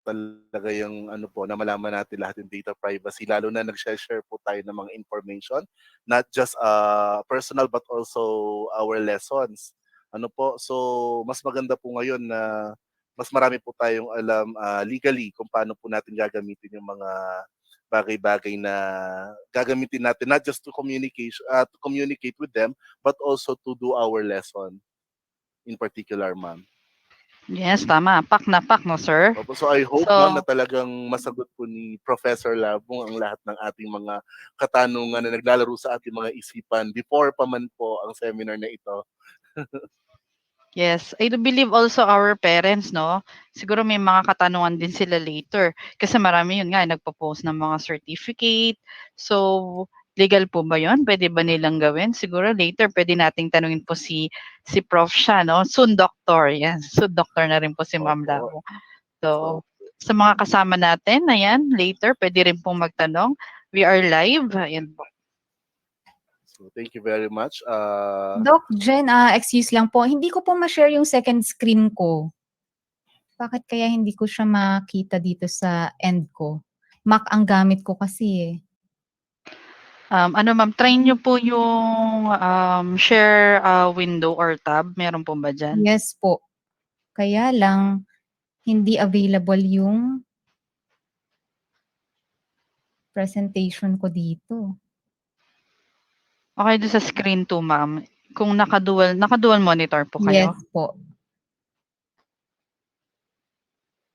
talaga yung ano po, na malaman natin lahat yung data privacy, lalo na nag-share po tayo ng mga information, not just personal but also our lessons. Ano po, so mas maganda po ngayon na mas marami po tayong alam legally kung paano po natin gagamitin yung mga bagay-bagay na gagamitin natin not just to communicate with them but also to do our lesson in particular, ma'am. Yes, tama. Pak na pak, no, sir? Opo, so I hope, ma'am, na So, talagang masagot po ni Professor Labong ang lahat ng ating mga katanungan na naglalaro sa ating mga isipan before pa man po ang seminar na ito. yes, I do believe also our parents, no? Siguro may mga katanungan din sila later. Kasi marami yun nga, nagpo-post ng mga certificate. So, legal po ba yun? Pwede ba nilang gawin? Siguro later, pwede nating tanungin po si Prof. siya, no? Soon doctor. Yan. Soon doctor na rin po si Ma'am Opo. Labo. So, sa mga kasama natin, ayan, later, pwede rin pong magtanong. We are live. Ayan po. So thank you very much. Doc Jen, excuse lang po, hindi ko po ma-share yung second screen ko. Bakit kaya hindi ko siya makita dito sa end ko? Mac ang gamit ko kasi eh. Ano ma'am, try niyo po yung share window or tab. Meron po ba dyan? Yes po. Kaya lang, hindi available yung presentation ko dito. Okay, doon sa screen 2 ma'am. Kung naka-dual monitor po Yes kayo? po.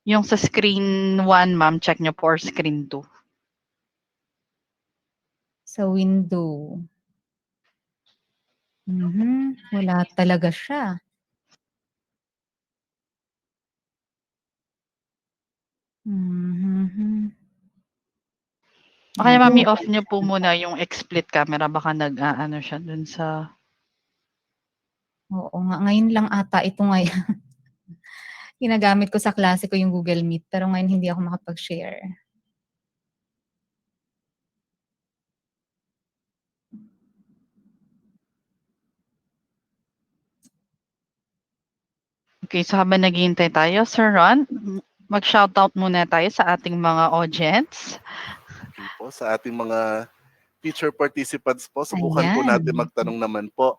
Yung sa screen 1 ma'am, check niyo po or screen 2. Sa window. Wala talaga siya. Okay ma'am, Naku. i-off niyo po muna yung XSplit camera. Baka nag-aano siya dun sa... Oo nga, ngayon lang ata ito ngayon. Ginagamit ko sa klase ko yung Google Meet, pero ngayon hindi ako makapag-share. Okay, so habang naghihintay tayo, Sir Ron, mag-shoutout muna tayo sa ating mga audience. Okay po, sa ating mga teacher participants po, subukan po natin magtanong naman po.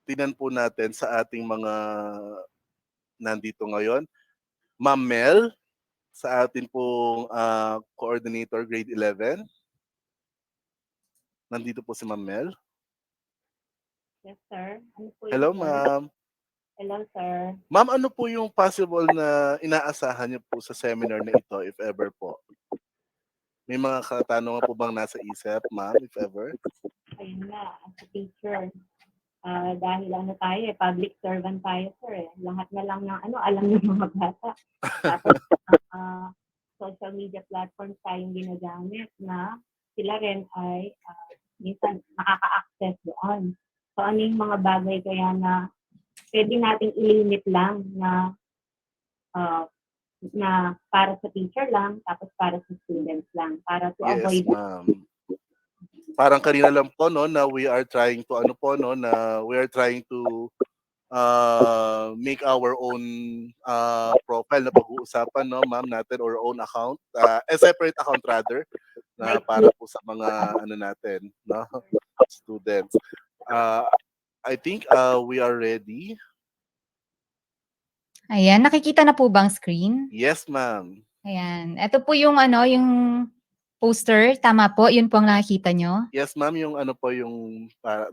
Tingnan po natin sa ating mga nandito ngayon. Ma'am Mel, sa atin pong coordinator grade 11. Nandito po si Ma'am Mel. Yes, sir. Ano po Hello, yun, sir? ma'am. Hello, sir. Ma'am, ano po yung possible na inaasahan niyo po sa seminar na ito, if ever po? May mga katanungan po bang nasa isip, ma'am, if ever? Ayun nga, as a teacher, dahil ano tayo, public servant tayo, sir. Lahat na lang ng alam ng mga bata. Tapos, social media platforms tayong ginagamit na sila rin ay minsan nakaka-access doon. So, ano yung mga bagay kaya na pwede nating ilimit lang na para sa teacher lang, tapos para sa students lang, para to avoid. Yes, ma'am. Parang kanina lang po, no, na we are trying to, make our own profile na pag-uusapan, no, ma'am, natin, or own account, a separate account rather, na para po sa mga, natin, no, students. I think we are ready. Ayan, nakikita na po bang screen? Yes, ma'am. Ayan. Ito po yung yung poster. Tama po? Yun po ang nakikita nyo? Yes, ma'am. Yung yung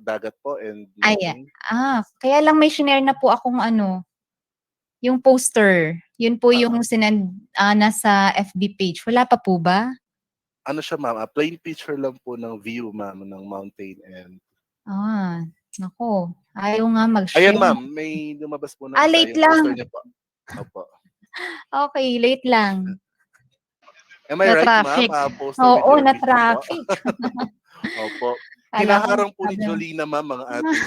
dagat po and Ayan. nothing. Kaya lang may share na po akong yung poster. Yun po yung sinend nasa FB page. Wala pa po ba? Ano siya, ma'am? A plain picture lang po ng view, ma'am, ng mountain and... Nako. Ayaw nga mag-share. Ayan, ma'am. May lumabas po na late yung lang. poster niya po. Opo. Okay, late lang. Am I right, Na-traffic. ma'am? Poster Oo, with your picture na-traffic. po. Opo. Kala ko Hinaharang po ni Jolina, ma'am, ang ating...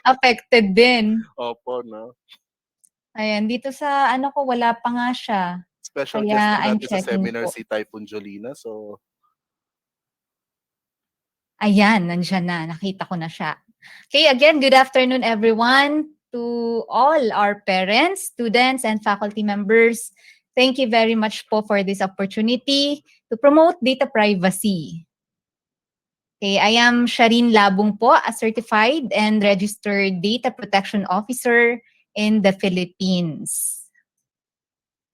affected din. Opo, no? Ayan, dito sa ko, wala pa nga siya. Special Kaya guest po I'm natin sa checking seminar po. si Typhoon Jolina. So, Ayan, nandiyan na. Nakita ko na siya. Okay, again, good afternoon everyone. to all our parents, students, and faculty members. Thank you very much po for this opportunity to promote data privacy. Okay, I am Sharine Labong po, a certified and registered data protection officer in the Philippines.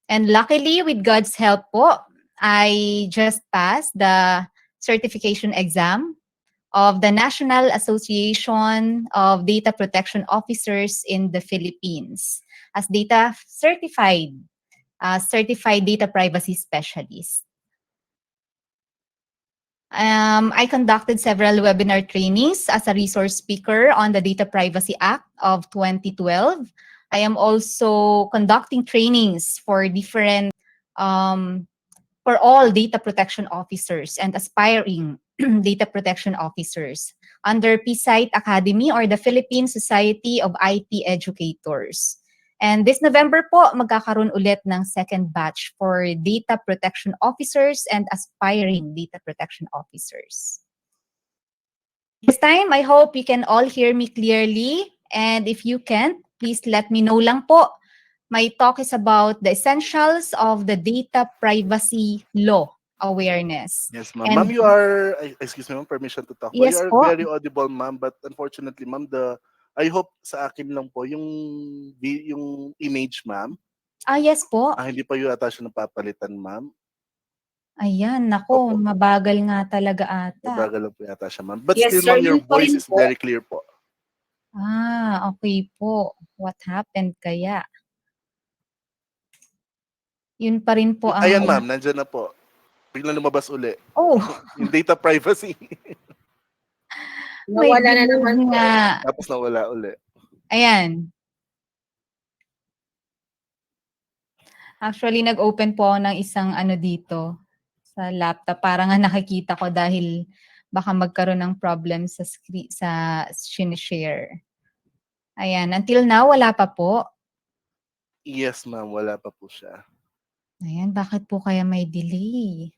And luckily, with God's help po, I just passed the certification exam of the National Association of Data Protection Officers in the Philippines as certified data privacy specialist. I conducted several webinar trainings as a resource speaker on the Data Privacy Act of 2012. I am also conducting trainings for different, for all data protection officers and aspiring data protection officers under PSITE Academy or the Philippine Society of IT Educators. And this November po, magkakaroon ulit ng second batch for data protection officers and aspiring data protection officers. This time, I hope you can all hear me clearly. And if you can't, please let me know lang po. My talk is about the essentials of the data privacy law awareness. Yes, ma'am. And- Ma'am, you are, excuse me, ma'am, permission to talk. Yes You are po. very audible, ma'am, but unfortunately, ma'am, I hope sa akin lang po, yung image, ma'am, Yes po. hindi pa yung ata siya napapalitan, ma'am. Ayan, nako, Opo. mabagal nga talaga ata. Mabagal lang po yata siya, ma'am. But Yes, still, sir, ma'am, your yun pa voice rin is po. very clear po. Okay po. What happened kaya? Yun pa rin po ang... Ayan, ma'am, nandyan na po. Biglang lumabas uli. Oh, Yung data privacy. may Nawala na delay naman po. nga. Tapos nawala uli. Ayan. Actually, nag-open po ako ng isang ano dito sa laptop. Para nga nakikita ko dahil baka magkaroon ng problem sa share. Ayan. Until now, wala pa po. Yes, ma'am, wala pa po siya. Ayan, bakit po kaya may delay?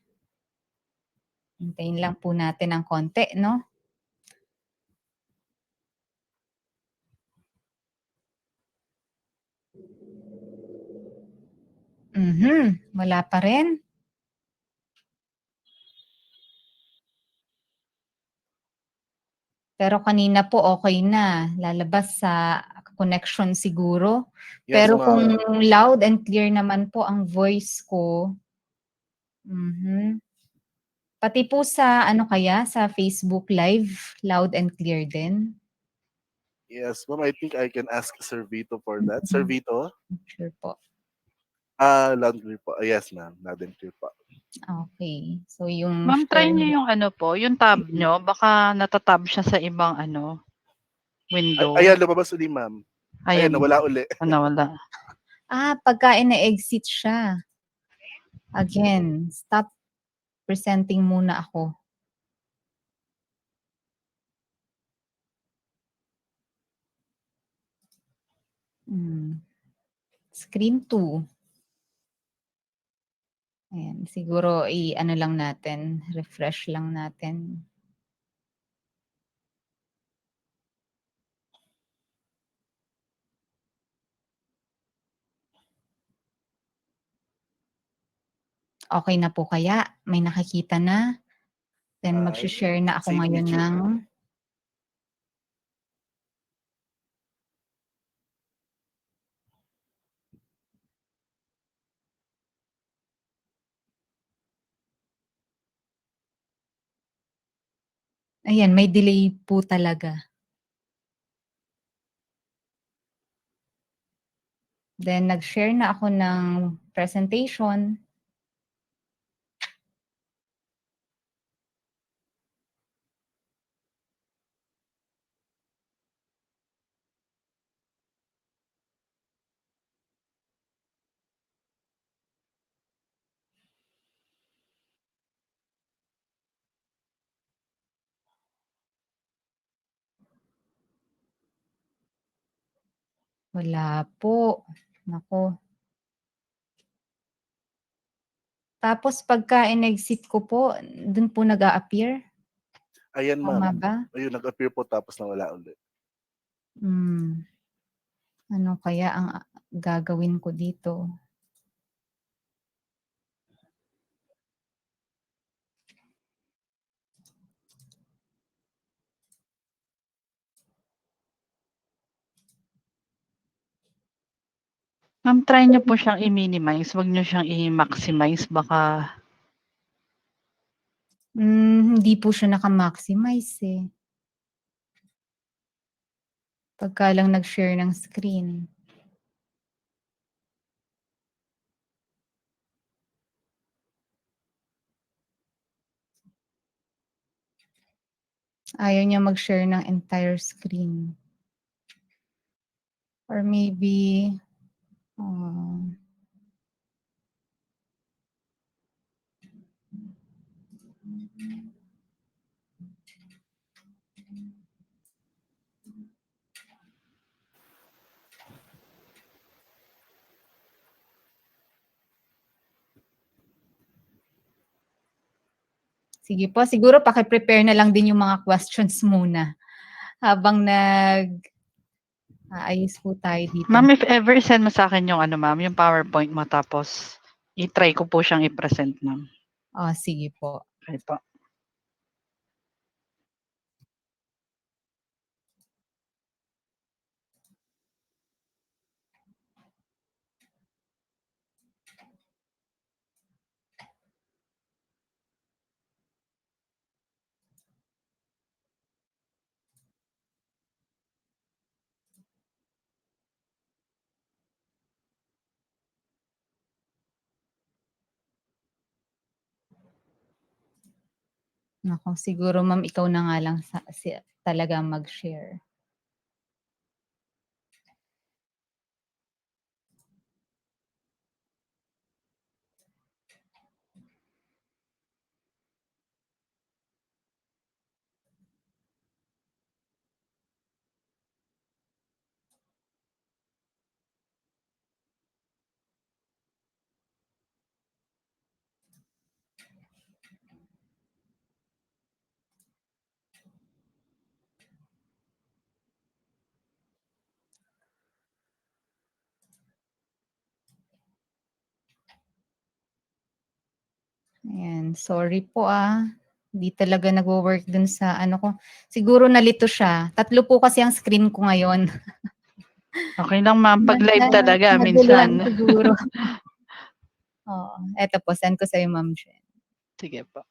Hintayin lang po natin ng konti, no? Wala pa rin. Pero kanina po okay na. Lalabas sa connection siguro. Yes, Pero ma'am. kung loud and clear naman po ang voice ko, pati po sa ano kaya, sa Facebook Live, loud and clear din. Yes, ma'am, I think I can ask Sir Vito for that. Sir Vito? Sure po. Loud and clear po. Yes, ma'am, loud and clear po. Okay. So yung Ma'am, try share- niyo yung ano po, yung tab nyo, baka natatab siya sa ibang ano, window. Ayan, lumabas uli, ma'am. Ayan, nawala uli. Nawala. pagka ina-exit siya. Again, stop presenting muna ako. Screen 2. Ayan, siguro i-ano lang natin, refresh lang natin. Okay na po kaya? May nakikita na? Then mag-share na ako same ngayon picture. ng... Ayan, may delay po talaga. Then nag-share na ako ng presentation. Wala po. Nako. Tapos pagka in-exit ko po, dun po nag-a-appear. Ayan, Tama ma'am. ba? Ayun, nag-appear po tapos nawala uli. Ano kaya ang gagawin ko dito? Ma'am, try niyo po siyang i-minimize, 'wag niyo siyang i-maximize baka Hindi po siya naka-maximize, eh. Pagka lang nag-share ng screen. Ayaw niya mag-share ng entire screen. Or maybe, sige po, siguro paki-prepare na lang din yung mga questions muna habang aayos po tayo dito. ma'am, if ever send mo sa'kin yung ano ma'am, yung PowerPoint mo tapos i-try ko po siyang i-present ma'am. Sige po. Okey po. Naku, siguro ma'am ikaw na nga lang talaga mag-share. Ayan, sorry po, Hindi talaga nagwo-work dun sa ano ko. Siguro nalito siya. 3 po kasi ang screen ko ngayon. Okey lang ma'am, 'pag live talaga Naguluhan minsan. siguro. Oo, eto po send ko sa'yo Ma'am Jen. Sige po.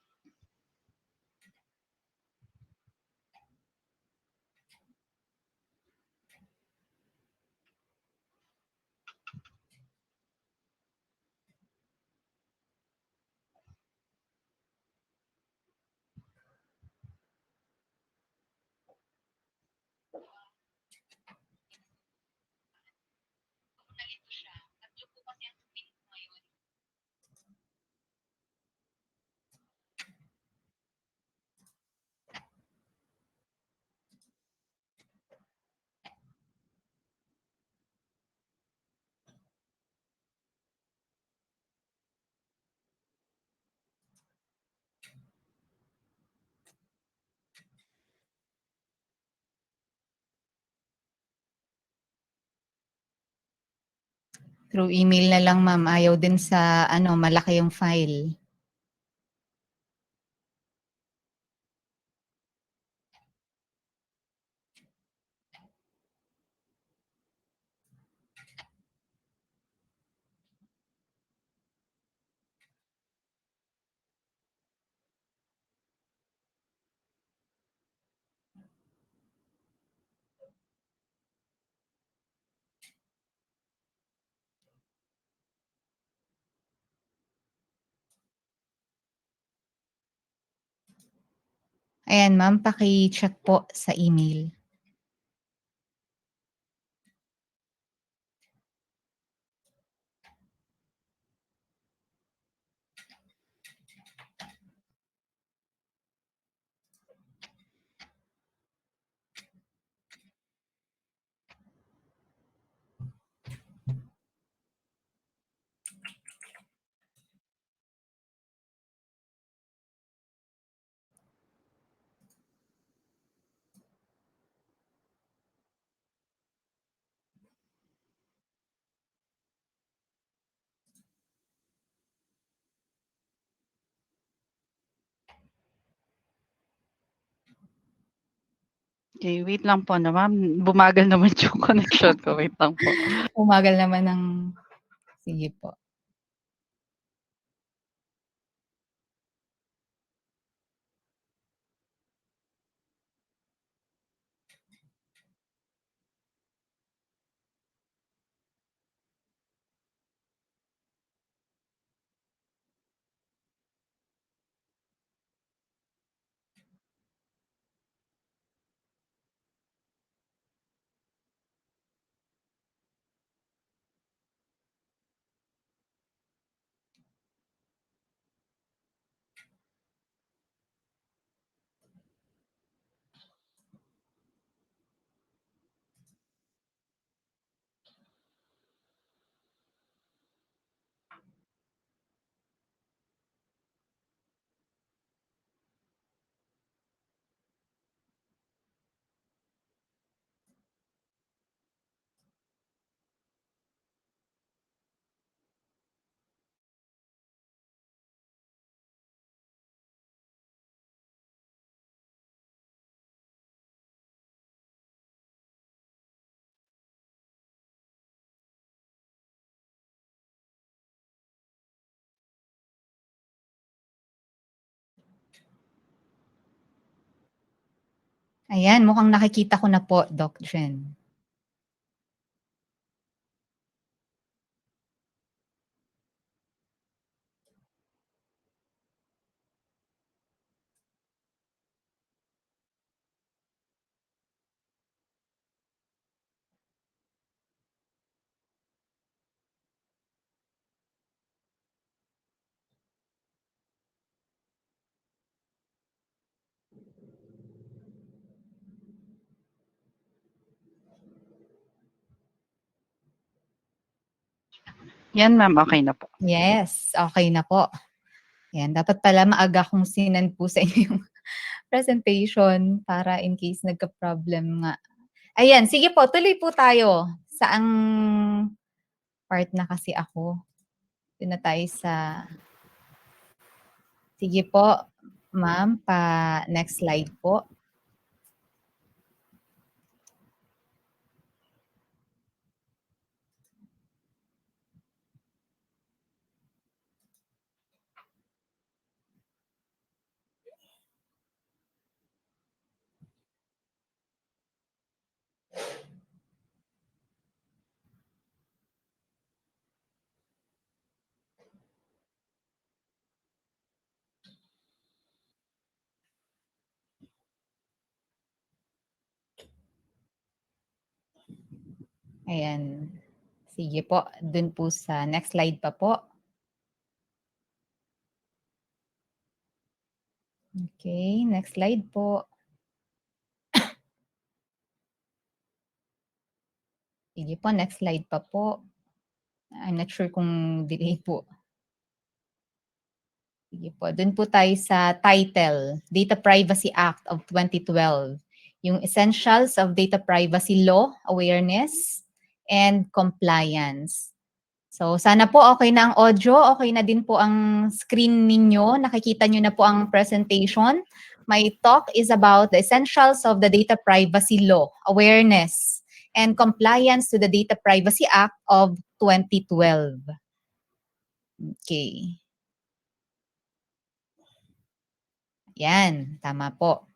Through email na lang Ma'am, ayaw din sa ano, malaki yung file. Ayan Ma'am, paki-check po sa email. Okay, wait lang po na ma'am. Bumagal naman yung connection ko. Wait lang po. Umagal naman ng sige po. Ayan, mukhang nakikita ko na po, Doc Jen. Yan ma'am, okay na po. Yes, okay na po. Yan, dapat pala maaga kong sinend po sa inyo yung presentation para in case nagka-problem nga. Ayan, sige po, tuloy po tayo. Saang part na kasi ako? Doon na tayo sa... Sige po, ma'am, next slide po. Ayan. Sige po, dun po sa next slide pa po. Okay, next slide po. Sige po, next slide pa po. I'm not sure kung delay po. Sige po, dun po tayo sa title, Data Privacy Act of 2012. Yung Essentials of Data Privacy Law, Awareness, and Compliance. So, sana po okay na ang audio, okay na din po ang screen ninyo. Nakikita nyo na po ang presentation. My talk is about the essentials of the Data Privacy Law, Awareness, and Compliance to the Data Privacy Act of 2012. Okay. Yan, tama po.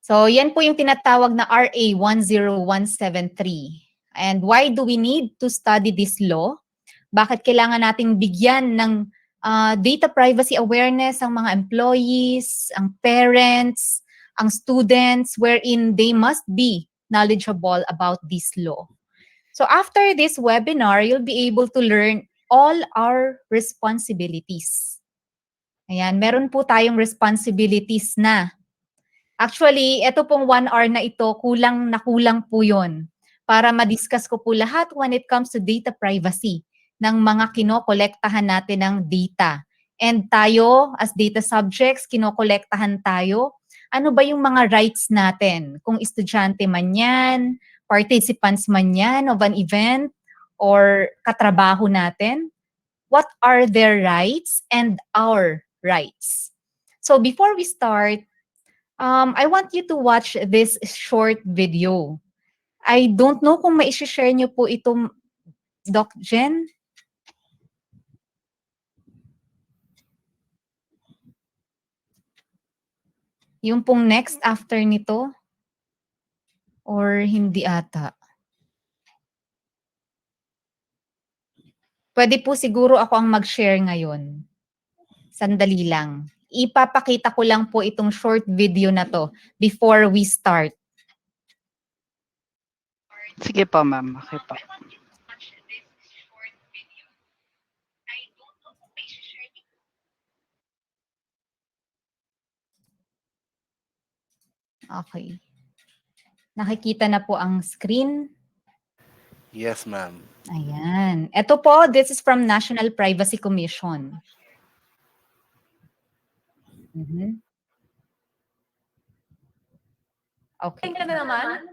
So, yan po yung tinatawag na RA 10173. And why do we need to study this law? Bakit kailangan nating bigyan ng data privacy awareness ang mga employees, ang parents, ang students, wherein they must be knowledgeable about this law. So after this webinar, you'll be able to learn all our responsibilities. Ayan, meron po tayong responsibilities na. Actually, ito pong 1 hour na ito, kulang na kulang po yun para ma-discuss ko po lahat when it comes to data privacy ng mga kinokolektahan natin ng data. And tayo, as data subjects, kinokolektahan tayo. Ano ba yung mga rights natin? Kung estudyante man yan, participants man yan of an event, or katrabaho natin, what are their rights and our rights? So before we start, I want you to watch this short video. I don't know kung mai-share niyo po itong Doc Jen. Yung pong next after nito? Or hindi ata? Pwede po siguro ako ang mag-share ngayon. Sandali lang. Ipapakita ko lang po itong short video na to before we start. Sige po, ma'am. Okay po. Okay. Nakikita na po ang screen. Yes, ma'am. Ayan. Ito po, this is from National Privacy Commission. Mhm. Okay. Tingnan na naman.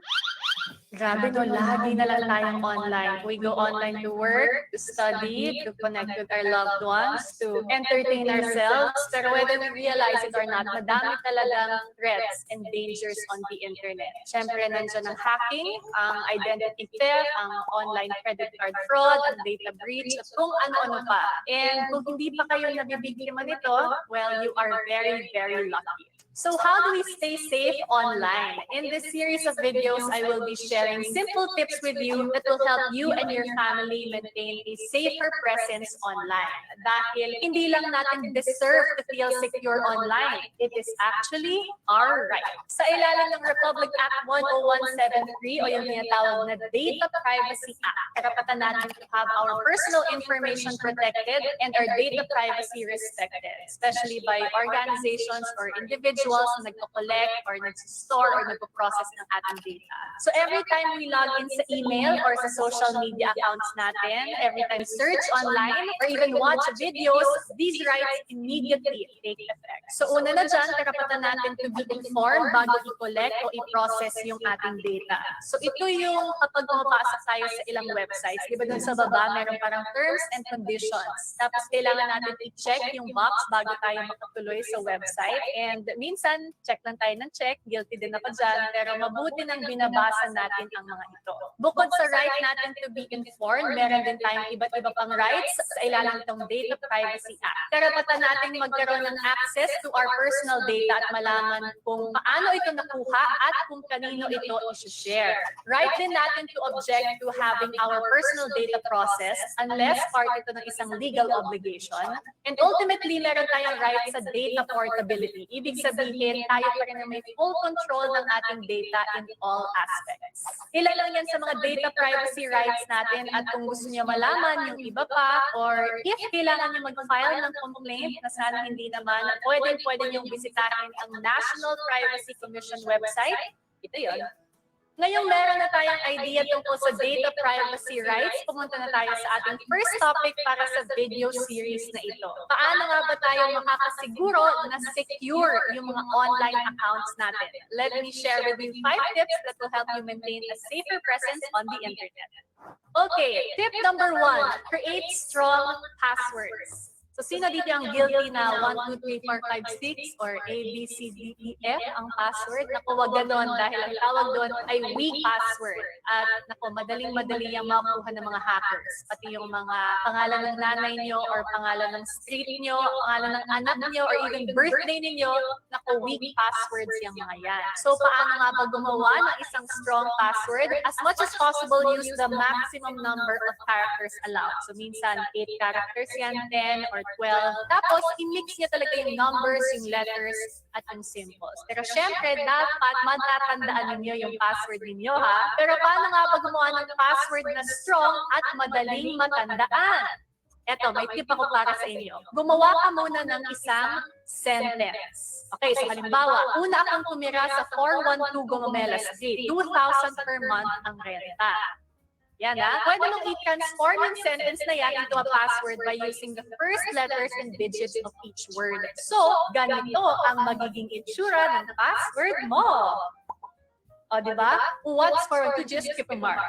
Grabe no, lagi na lang tayong online. We go online to work, to study, to connect with our loved ones, to entertain ourselves. Pero whether we realize it or not, madami talagang threats and dangers on the internet. Siyempre, nandiyan ang hacking, ang identity theft, ang online credit card fraud, ang data breach, at kung ano-ano pa. And kung hindi pa kayo nabibiktima nito, well, you are very, very lucky. So how do we stay safe online? In this series of videos, I will be sharing simple tips with you that will help you and your family maintain a safer presence online. Dahil hindi lang natin deserve to feel secure online. It is actually our right. Sa ilalim ng Republic Act 10173 o yung tinatawag na Data Privacy Act, karapatan natin to have our personal information protected and our data privacy respected, especially by organizations or individuals na nagko-collect or nag-store or nagpo-process ng ating data. So every time we log in sa email or sa social media accounts natin, every time search online or even watch videos, these rights immediately take effect. So una na dyan, karapatan natin to be informed bago i-collect o i-process yung ating data. So ito yung kapag pumapasok tayo sa ilang websites, di ba dun sa baba, meron parang terms and conditions. Tapos kailangan natin i-check yung box bago tayo makatuloy sa website. And minsan, check lang tayo ng check, guilty din ako dyan, pero mabuti nang binabasa natin ang mga ito. Bukod sa right natin to be informed, meron din tayong iba't iba pang rights sa ilalim ng Data Privacy Act. Karapatan natin magkaroon ng access to our personal data at malaman kung paano ito nakuha at kung kanino ito i-share. Right din natin to object to having our personal data processed unless part ito ng isang legal obligation. And ultimately, meron tayong right sa data portability. Ibig sabihin, tayo pa rin na may full control ng ating data in all aspects. Ilan lang yan sa mga data privacy rights natin at kung gusto niyo malaman yung iba pa or if kailangan niyo mag-file ng complaint na sana hindi naman, pwede niyong bisitahin ang National Privacy Commission website. Ito yun. Ngayong meron na tayong idea tungkol sa data privacy rights, pumunta na tayo sa ating first topic para sa video series na ito. Paano nga ba tayo makakasiguro na secure yung mga online accounts natin? Let me share with you 5 tips that will help you maintain a safer presence on the internet. Okay, tip number 1, create strong passwords. So, sino dito ang guilty na 1, 2, 3, 4, 5, 6 or A, B, C, D, E, F ang password? Naku, wag ganon dahil ang tawag doon ay weak password. At naku, madaling-madali yung makuha ng mga hackers. Pati yung mga pangalan ng nanay nyo or pangalan ng street nyo, pangalan ng anak nyo or even birthday ninyo, naku, weak passwords yung mga yan. So, paano nga ba gumawa ng isang strong password? As much as possible, use the maximum number of characters allowed. So, minsan 8 characters yan, 10 or 12. Tapos, i-mix niya talaga yung numbers, yung letters, at yung symbols. Pero syempre, dapat matatandaan ninyo yung password ninyo, ha? Pero paano nga ba gumawa ng password na strong at madaling matandaan? Eto, may tip ako para sa inyo. Gumawa ka muna ng isang sentence. Okay, so halimbawa, una akong tumira sa 412 Gomamela Street. 2,000 per month ang renta. Yan ha. Pwede mong i-transform yung sentence na yan into a password by using the first letters and digits of each word. So, ganito ang magiging itsura ng password mo. O, di ba? What's for to just keep a mark?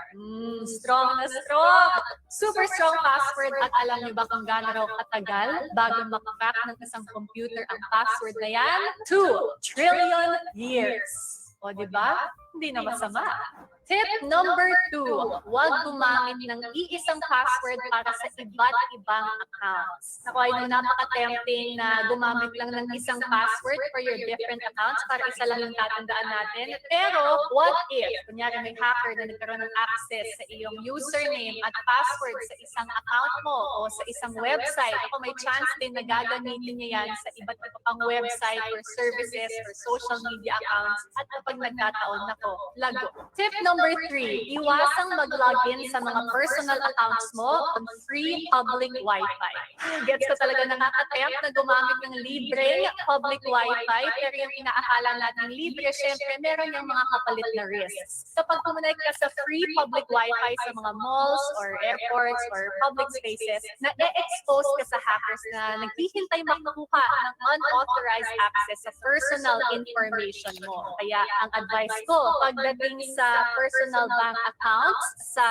Strong na strong. Super strong password at alam niyo ba kung gaano raw katagal bago makakrak ng isang computer ang password na yan? 2 trillion years. O, di ba? Hindi na masama. Tip number 2, huwag gumamit ng iisang password para sa iba't ibang accounts. Ako ay napaka-tempting na gumamit lang ng isang password for your different accounts para isa lang yung tatandaan natin. Pero what if, kunyari may hacker na nagkaroon ng access sa iyong username at password sa isang account mo o sa isang website, ako may chance din na gagamitin niya yan sa iba't iba pang website or services or social media accounts at kapag nagkataon nako, lago. Tip number 3, iwasang mag-login sa mga personal accounts mo on free public Wi-Fi. Gets ko talaga nakaka-tempt na gumamit ng libreng public Wi-Fi, pero yung inaakala natin libre, syempre meron yung mga kapalit na risks. Kapag kumonect ka sa free public Wi-Fi sa mga malls or airports or public spaces, na-expose ka sa hackers na naghihintay makakuha ng unauthorized access sa personal information mo. Kaya ang advice ko, pagdating sa personal bank accounts, sa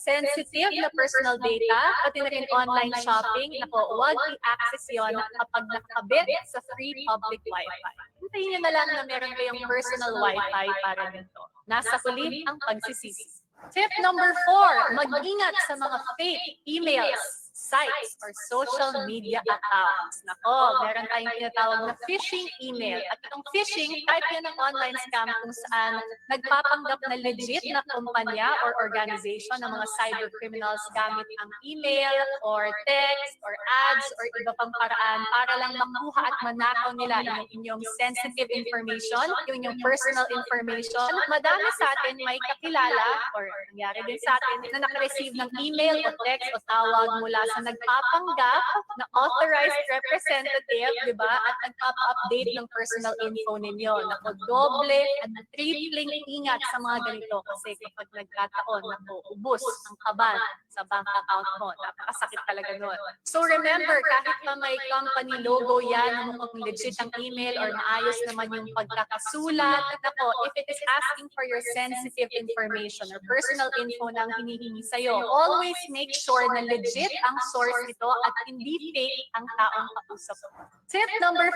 sensitive na personal data, pati na rin online shopping, nako, huwag i-access yon kapag nakabit sa free public Wi-Fi. Hintayin nyo na lang na meron kayong personal Wi-Fi para dito. Nasa huli ang pagsisisi. Tip number 4, mag-ingat sa mga fake emails, sites, or social media accounts. Nako, meron tayong tinatawag na phishing email. At itong phishing, type yan ng online scam kung saan nagpapanggap na legit na kumpanya or organization ng mga cyber criminals gamit ang email or text or ads or iba pang paraan para lang makuha at manakaw nila yung inyong sensitive information, yung inyong personal information. Madami sa atin may kakilala or nangyari din sa atin na nakareceive ng email o text o tawag mula sa nagpapanggap na authorized representative, di ba? At nagpapa-update ng personal info ninyo. Naku, doble at tripling ingat sa mga ganito kasi kapag nagkataon, naku, ubos ang kaban sa bank account mo. Napakasakit talaga nun. So remember, kahit pa may company logo yan, mukhang legit ang email or maayos naman yung pagkakasulat, naku, if it is asking for your sensitive information or personal info na ang hinihingi sa'yo, always make sure na legit ang source nito at hindi fake ang taong kausap mo. Tip number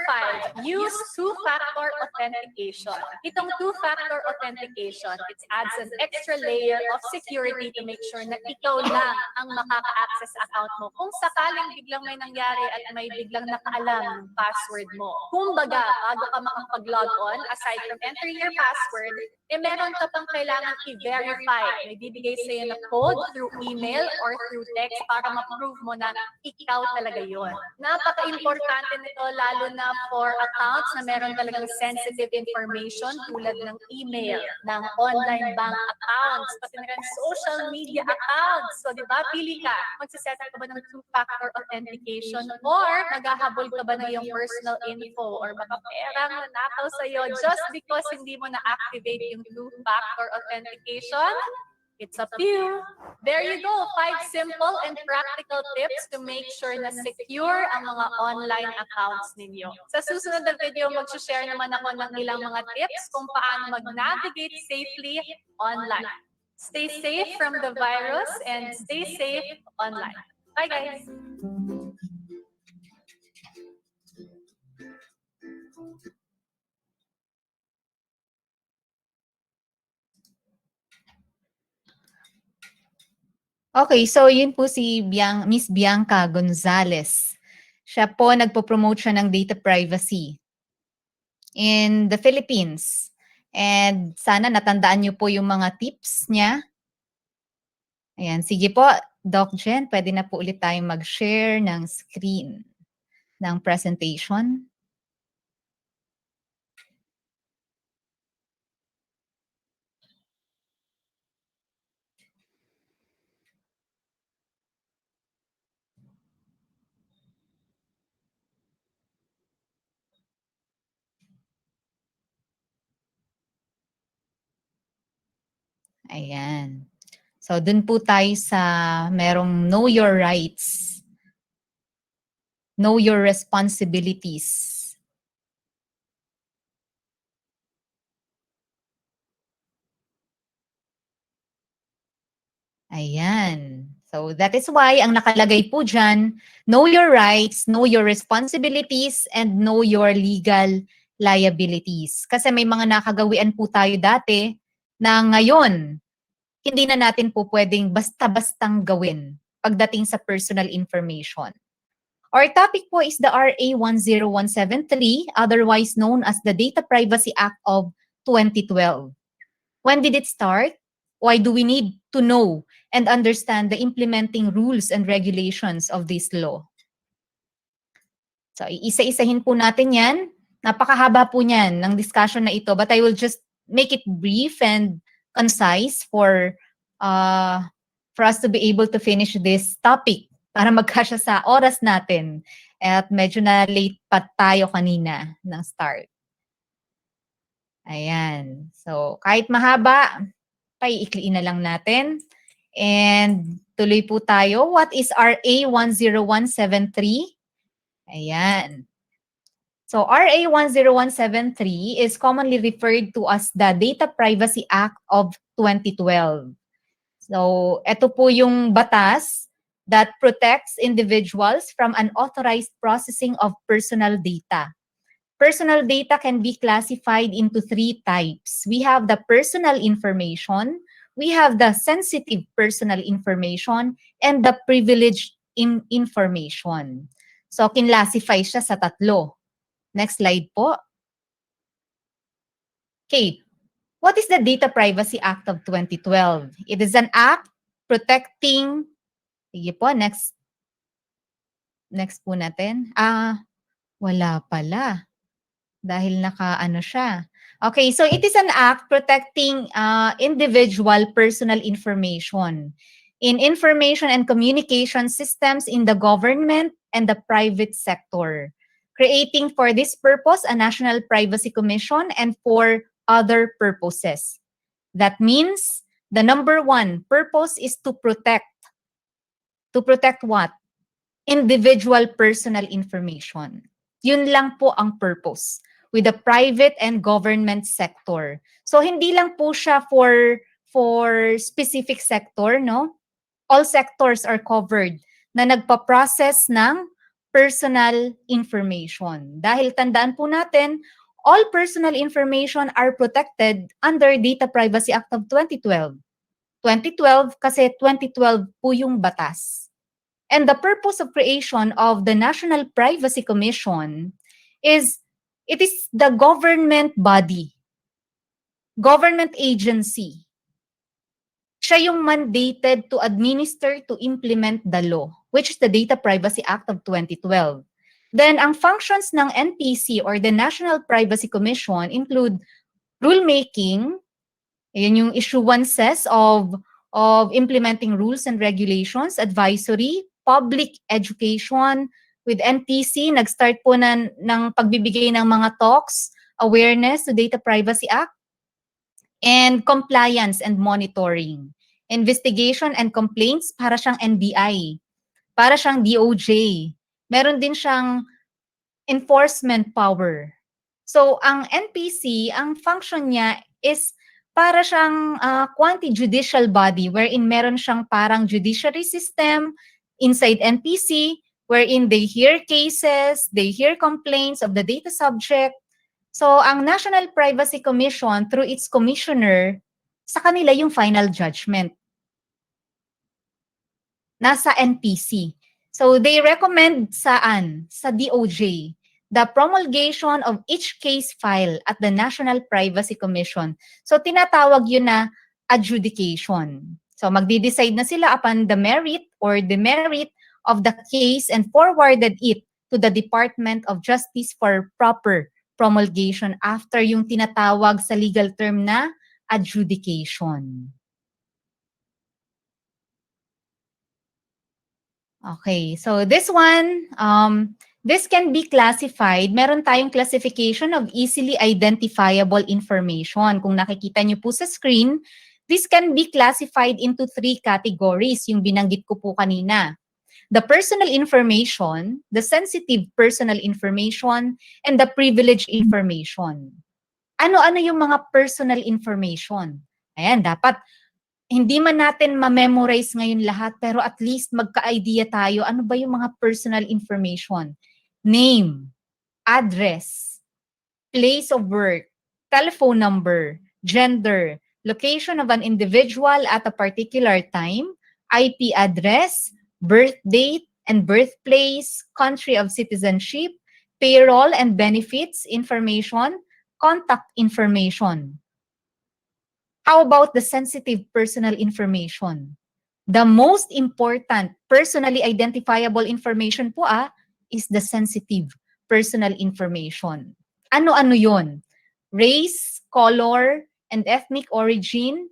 5, use two-factor authentication. Itong two-factor authentication, it adds an extra layer of security to make sure na ikaw lang ang makaka-access account mo kung sakaling biglang may nangyari at may biglang nakaalam ng password mo. Kumbaga, bago ka makapag-log on, aside from entering your password, meron ka pang kailangan i-verify. May bibigay sa'yo na code through email or through text para ma-prove mo na ikaw talaga yon. Napaka-importante nito lalo na for accounts na meron talagang sensitive information tulad ng email, ng online bank accounts, pati na rin social media accounts. So, di ba, pili ka. Magsiset ka ba ng two-factor authentication or naghahabol ka ba ng iyong personal info or baka perang nanakaw sa'yo just because hindi mo na-activate yung two-factor authentication? It's up to you. There you go, 5 simple and practical tips to make sure na secure ang mga online accounts ninyo. Sa susunod na video, mag-share naman ako ng ilang mga tips kung paano mag-navigate safely online. Stay safe from the virus and stay safe online. Bye guys! Okay, so yun po si Miss Bianca Gonzalez. Siya po nagpo-promote siya ng data privacy in the Philippines. And sana natandaan niyo po yung mga tips niya. Ayan, sige po, Doc Jen, pwede na po ulit tayong mag-share ng screen ng presentation. Ayan. So, dun po tayo sa merong know your rights. Know your responsibilities. Ayan. So that is why ang nakalagay po dyan, know your rights, know your responsibilities, and know your legal liabilities. Kasi may mga nakagawian po tayo dati na ngayon, hindi na natin po pwedeng basta-bastang gawin pagdating sa personal information. Our topic po is the RA 10173, otherwise known as the Data Privacy Act of 2012. When did it start? Why do we need to know and understand the implementing rules and regulations of this law? So, isa-isahin po natin yan. Napakahaba po niyan ng discussion na ito, but I will just make it brief and concise for us to be able to finish this topic para magkasya sa oras natin. At medyo na late pa tayo kanina ng start. Ayan. So, kahit mahaba, paiikliin na lang natin. And tuloy po tayo. What is RA 10173? Ayan. So, RA 10173 is commonly referred to as the Data Privacy Act of 2012. So, ito po yung batas that protects individuals from unauthorized processing of personal data. Personal data can be classified into 3 types. We have the personal information, we have the sensitive personal information, and the privileged information. So, kinlassify siya sa 3. Next slide po. Okay. What is the Data Privacy Act of 2012? It is an act protecting, sige po, next po natin. Wala pala. Dahil naka-ano siya. Okay, so it is an act protecting individual personal information in information and communication systems in the government and the private sector, creating for this purpose a National Privacy Commission and for other purposes. That means the number 1 purpose is to protect. To protect what? Individual personal information. Yun lang po ang purpose with the private and government sector. So hindi lang po siya for specific sector, no? All sectors are covered na nagpa-process ng personal information. Dahil tandaan po natin, all personal information are protected under Data Privacy Act of 2012. 2012 kasi 2012 po yung batas. And the purpose of creation of the National Privacy Commission is it is the government body, government agency. Siya yung mandated to administer, to implement the law, which is the Data Privacy Act of 2012. Then, ang functions ng NPC or the National Privacy Commission include rulemaking, yun yung issuances of implementing rules and regulations, advisory, public education. With NPC, nag-start po ng pagbibigay ng mga talks, awareness to Data Privacy Act, and compliance and monitoring. Investigation and complaints, para siyang NBI, para siyang DOJ. Meron din siyang enforcement power. So, ang NPC, ang function niya is para siyang quasi-judicial body wherein meron siyang parang judiciary system inside NPC, wherein they hear cases, they hear complaints of the data subject. So, ang National Privacy Commission, through its commissioner, sa kanila yung final judgment. Nasa NPC. So, they recommend saan? Sa DOJ. The promulgation of each case file at the National Privacy Commission. So, tinatawag yun na adjudication. So, magdi-decide na sila upon the merit or demerit of the case and forwarded it to the Department of Justice for proper promulgation after yung tinatawag sa legal term na adjudication. Okay, so this one, this can be classified. Meron tayong classification of easily identifiable information. Kung nakikita niyo po sa screen, this can be classified into 3 categories, yung binanggit ko po kanina. The personal information, the sensitive personal information, and the privileged information. Ano-ano yung mga personal information? Ayan, dapat hindi man natin ma-memorize ngayon lahat, pero at least magka-idea tayo, ano ba yung mga personal information? Name, address, place of work, telephone number, gender, location of an individual at a particular time, IP address, birth date and birthplace, country of citizenship, payroll and benefits information, contact information. How about the sensitive personal information? The most important personally identifiable information po is the sensitive personal information. Ano-ano yon? Race, color, and ethnic origin,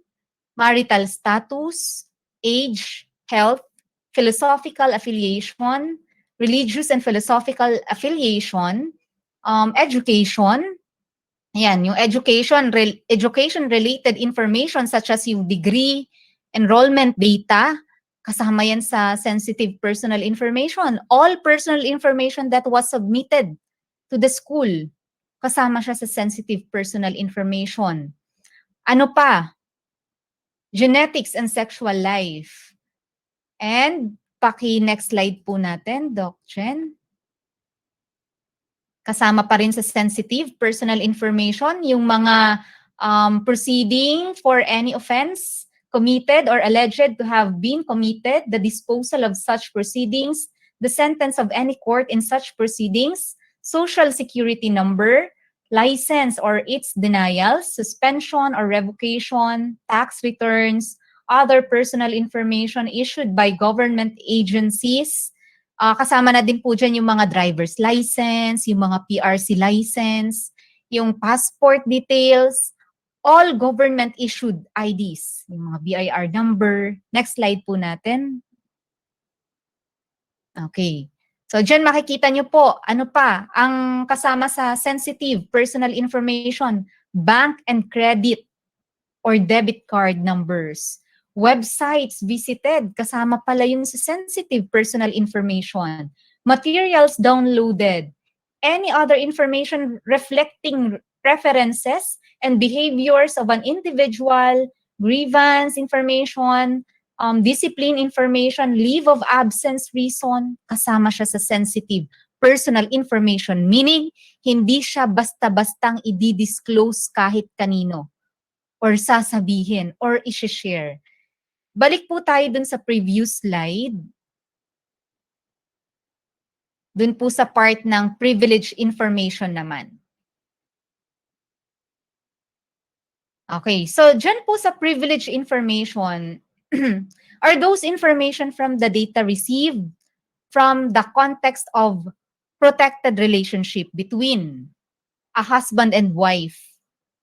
marital status, age, health, philosophical affiliation, religious and philosophical affiliation, education. Yan, yung education-related information such as yung degree, enrollment data, kasama yan sa sensitive personal information. All personal information that was submitted to the school, kasama siya sa sensitive personal information. Ano pa? Genetics and sexual life. And next slide po natin, Doc Chen. Kasama pa rin sa sensitive personal information, yung mga proceeding for any offense committed or alleged to have been committed, the disposal of such proceedings, the sentence of any court in such proceedings, social security number, license or its denial, suspension or revocation, tax returns, other personal information issued by government agencies. Kasama na din po dyan yung mga driver's license, yung mga PRC license, yung passport details, all government-issued IDs, yung mga BIR number. Next slide po natin. Okay. So dyan makikita nyo po, ano pa, ang kasama sa sensitive personal information, bank and credit or debit card numbers. Websites visited, kasama pala yun sa sensitive personal information. Materials downloaded. Any other information reflecting preferences and behaviors of an individual, grievance information, discipline information, leave of absence reason, kasama siya sa sensitive personal information. Meaning, hindi siya basta-bastang i-disclose kahit kanino or sasabihin or i-share. Balik po tayo dun sa previous slide. Dun po sa part ng privilege information naman. Okay, so dyan po sa privilege information, are those information from the data received from the context of protected relationship between a husband and wife,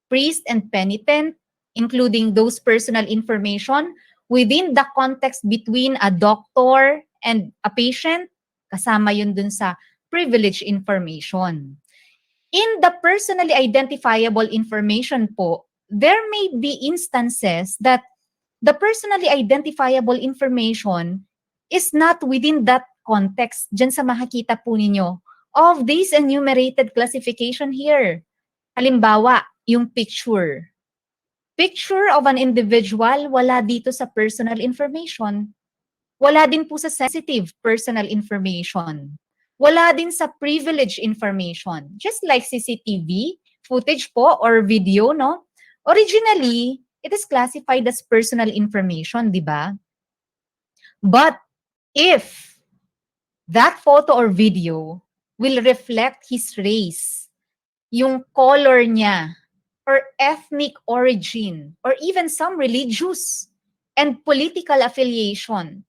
priest and penitent, including those personal information within the context between a doctor and a patient, kasama yun dun sa privilege information. In the personally identifiable information po, there may be instances that the personally identifiable information is not within that context. Diyan sa makikita po ninyo of this enumerated classification here. Halimbawa, yung picture. Picture of an individual, wala dito sa personal information. Wala din po sa sensitive personal information. Wala din sa privilege information. Just like CCTV footage po or video, no? Originally, it is classified as personal information, di ba? But if that photo or video will reflect his race, yung color niya, or ethnic origin, or even some religious and political affiliation,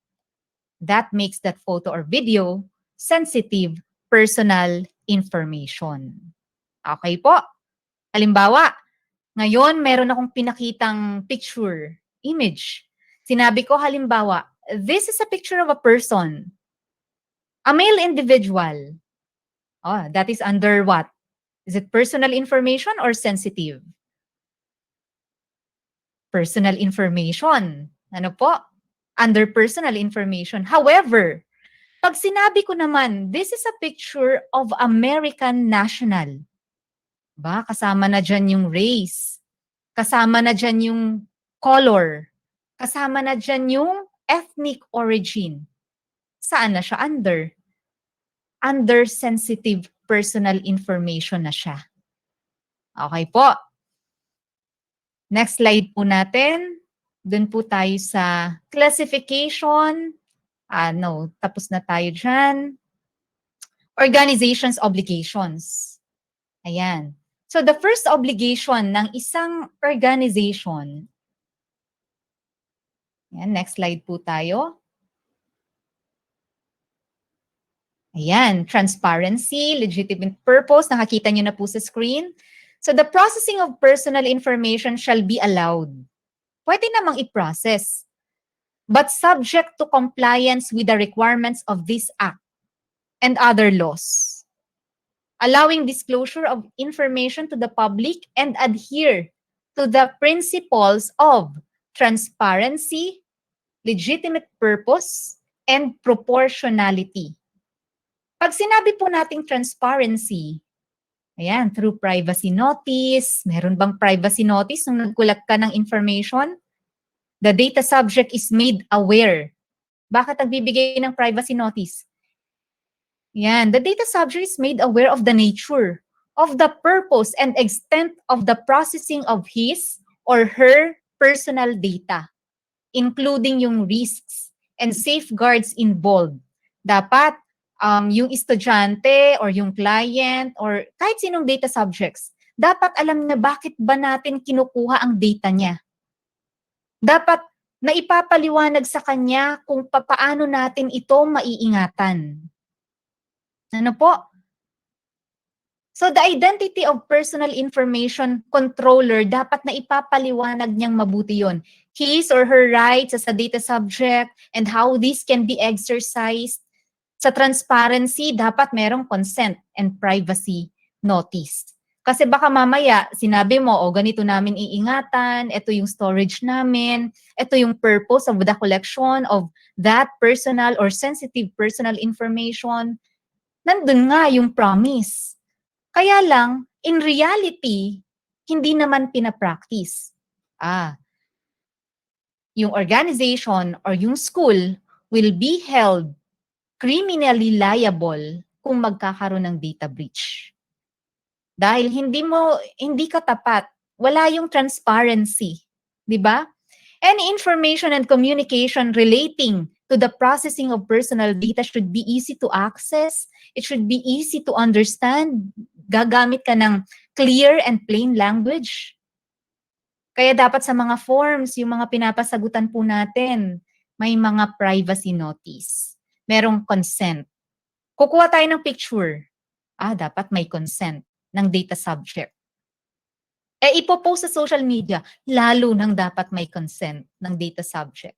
that makes that photo or video sensitive personal information. Okay po? Halimbawa, ngayon meron akong pinakitang picture, image. Sinabi ko halimbawa, this is a picture of a person, a male individual. Oh, that is under what? Is it personal information or sensitive? Personal information. Ano po? Under personal information. However, pag sinabi ko naman, this is a picture of American national. Ba, kasama na dyan yung race. Kasama na dyan yung color. Kasama na dyan yung ethnic origin. Saan na siya? Under sensitive personal information na siya. Okay po. Next slide po natin. Doon po tayo sa classification. No, tapos na tayo dyan. Organization's obligations. Ayan. So the first obligation ng isang organization. Ayan, next slide po tayo. Ayan, transparency, legitimate purpose, nakakita nyo na po sa screen. So the processing of personal information shall be allowed. Pwede namang i-process, but subject to compliance with the requirements of this act and other laws. Allowing disclosure of information to the public and adhere to the principles of transparency, legitimate purpose, and proportionality. Pag sinabi po nating transparency, ayan, through privacy notice, meron bang privacy notice nung nagkulat ka ng information? The data subject is made aware. Bakit nagbibigay ng privacy notice? Yan, the data subject is made aware of the nature, of the purpose and extent of the processing of his or her personal data, including yung risks and safeguards involved. Dapat yung estudyante or yung client or kahit sinong data subjects, dapat alam na bakit ba natin kinukuha ang data niya. Dapat naipapaliwanag sa kanya kung paano natin ito maiingatan. Ano po? So the identity of personal information controller, dapat na ipapaliwanag niyang mabuti yon. His or her rights as a data subject and how this can be exercised. Sa transparency, dapat merong consent and privacy notice. Kasi baka mamaya, sinabi mo, ganito namin iingatan, ito yung storage namin, ito yung purpose of the collection of that personal or sensitive personal information. Nandun nga yung promise. Kaya lang, in reality, hindi naman pinapractice. Yung organization or yung school will be held criminally liable kung magkakaroon ng data breach. Dahil hindi ka tapat, wala yung transparency, di ba? Any information and communication relating to the processing of personal data should be easy to access, it should be easy to understand, gagamit ka ng clear and plain language. Kaya dapat sa mga forms, yung mga pinapasagutan po natin, may mga privacy notice. Merong consent. Kukuha tayo ng picture. Dapat may consent ng data subject. Ipopost sa social media, lalo nang dapat may consent ng data subject.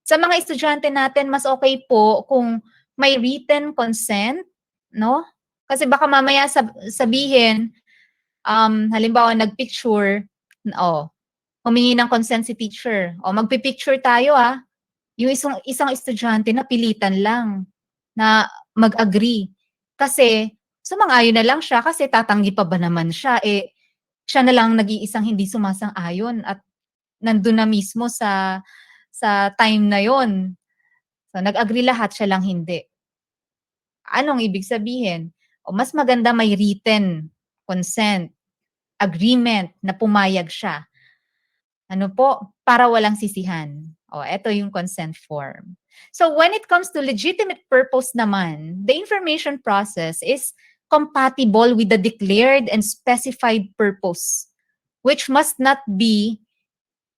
Sa mga estudyante natin, mas okay po kung may written consent, no? Kasi baka mamaya sabihin, halimbawa nagpicture, humingi ng consent si teacher. Magpipicture tayo yung isang estudyante na pilitan lang na mag-agree. Kasi sumang-ayon na lang siya kasi tatanggi pa ba naman siya? Siya na lang nag-iisang hindi sumasang-ayon at nandun na mismo sa time na yon. So nag-agree lahat, siya lang hindi. Anong ibig sabihin? Mas maganda may written consent, agreement na pumayag siya. Ano po? Para walang sisihan. Ito yung consent form. So when it comes to legitimate purpose naman, the information process is compatible with the declared and specified purpose, which must not be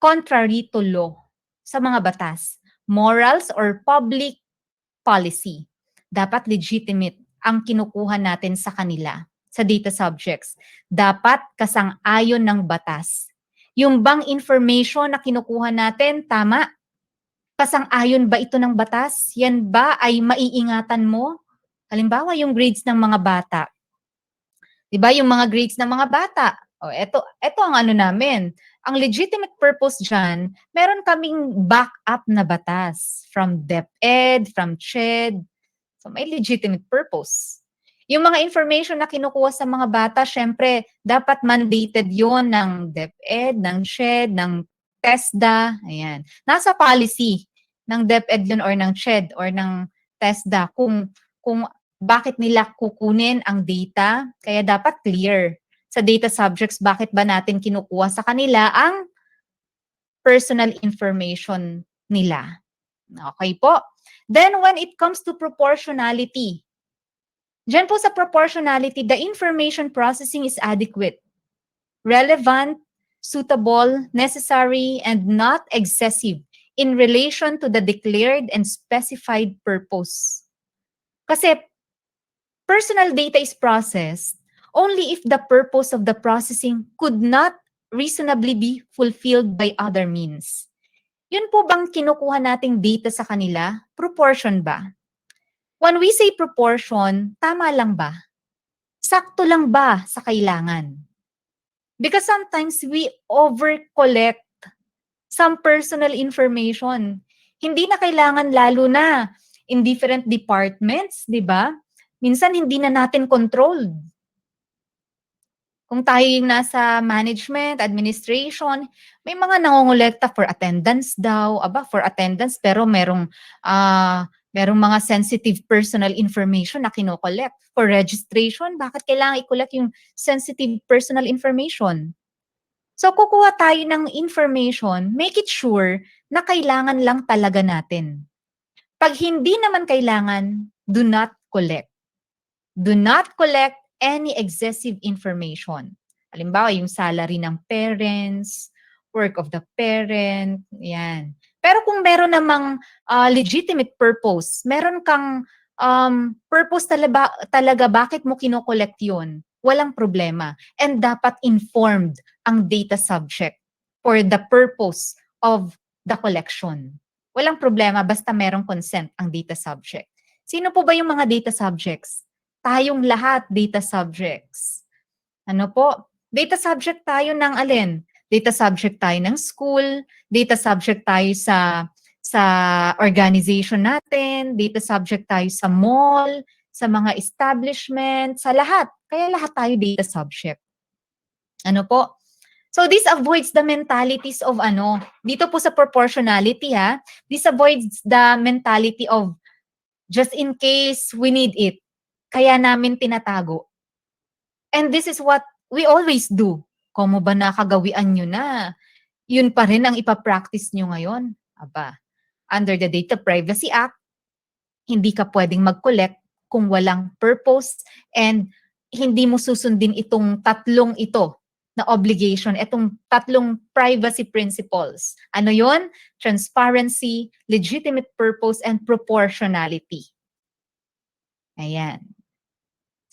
contrary to law sa mga batas, morals, or public policy. Dapat legitimate ang kinukuha natin sa kanila, sa data subjects. Dapat kasang-ayon ng batas. Yung bang information na kinukuha natin, tama? Kasang-ayon ba ito ng batas? Yan ba ay maiingatan mo? Halimbawa, yung grades ng mga bata. Diba, yung mga grades ng mga bata. Ito ang ano namin. Ang legitimate purpose dyan, meron kaming backup na batas from DepEd, from CHED. So, may legitimate purpose. Yung mga information na kinukuha sa mga bata, syempre, dapat mandated yon ng DepEd, ng CHED, ng TESDA, ayan. Nasa policy ng DepEd yun or ng CHED or ng TESDA kung bakit nila kukunin ang data, kaya dapat clear sa data subjects bakit ba natin kinukuha sa kanila ang personal information nila. Okay po. Then when it comes to proportionality, diyan po sa proportionality, the information processing is adequate, relevant, suitable, necessary, and not excessive in relation to the declared and specified purpose. Kasi personal data is processed only if the purpose of the processing could not reasonably be fulfilled by other means. Yun po bang kinukuha nating data sa kanila? Proportion ba? When we say proportion, tama lang ba? Sakto lang ba sa kailangan? Because sometimes we over-collect some personal information. Hindi na kailangan, lalo na in different departments, di ba? Minsan hindi na natin controlled. Kung tayo yung nasa management, administration, may mga nangongolekta for attendance daw. Aba, for attendance, pero merong mga sensitive personal information na kinokollect. For registration, bakit kailangan i-collect yung sensitive personal information? So, kukuha tayo ng information, make it sure na kailangan lang talaga natin. Pag hindi naman kailangan, do not collect. Do not collect any excessive information. Halimbawa, yung salary ng parents, work of the parent, yan. Pero kung meron namang legitimate purpose, meron kang purpose talaga bakit mo kinokollect yun, walang problema. And dapat informed ang data subject for the purpose of the collection. Walang problema basta merong consent ang data subject. Sino po ba yung mga data subjects? Tayong lahat data subjects. Ano po? Data subject tayo ng alin? Data subject tayo ng school, data subject tayo sa organization natin, data subject tayo sa mall, sa mga establishment, sa lahat. Kaya lahat tayo data subject. Ano po? So this avoids the mentalities of dito po sa proportionality this avoids the mentality of just in case we need it. Kaya namin tinatago. And this is what we always do. Kung mo ba nakagawian nyo na, yun pa rin ang ipapractice nyo ngayon. Aba, under the Data Privacy Act, hindi ka pwedeng mag-collect kung walang purpose and hindi mo susundin itong tatlong ito na obligation, itong tatlong privacy principles. Ano yon? Transparency, legitimate purpose, and proportionality. Ayan.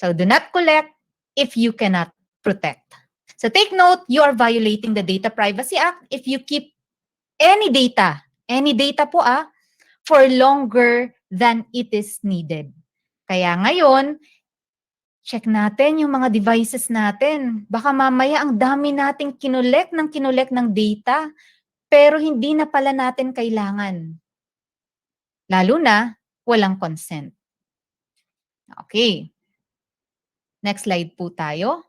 So do not collect if you cannot protect. So take note, you are violating the Data Privacy Act if you keep any data po for longer than it is needed. Kaya ngayon, check natin yung mga devices natin. Baka mamaya ang dami nating kinolek ng data, pero hindi na pala natin kailangan. Lalo na, walang consent. Okay. Next slide po tayo.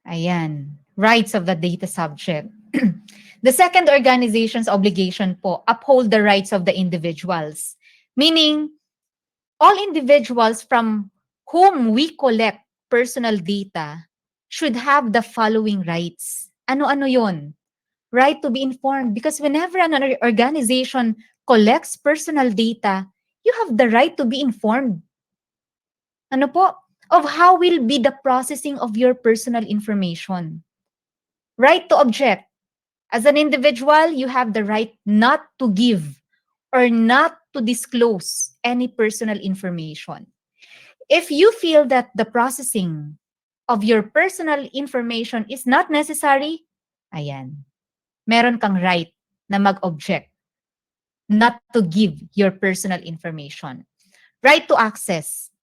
Ayan. Rights of the data subject. The second organization's obligation po, uphold the rights of the individuals. Meaning, all individuals from whom we collect personal data should have the following rights. Ano-ano yun? Right to be informed. Because whenever an organization collects personal data, you have the right to be informed. Ano po? Of how will be the processing of your personal information. Right to object. As an individual, you have the right not to give or not to disclose any personal information. If you feel that the processing of your personal information is not necessary, ayan, meron kang right na mag-object, not to give your personal information. Right to access.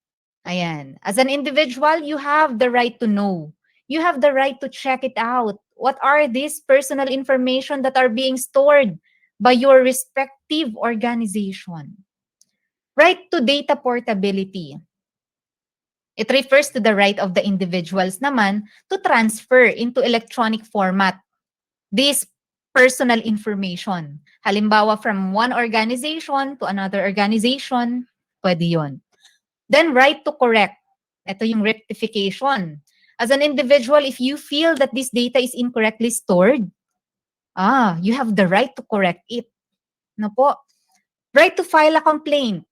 Ayan. As an individual, you have the right to know. You have the right to check it out. What are these personal information that are being stored by your respective organization? Right to data portability. It refers to the right of the individuals naman to transfer into electronic format this personal information. Halimbawa, from one organization to another organization, pwede yun. Then right to correct. Ito yung rectification. As an individual, if you feel that this data is incorrectly stored, you have the right to correct it. No po? Right to file a complaint.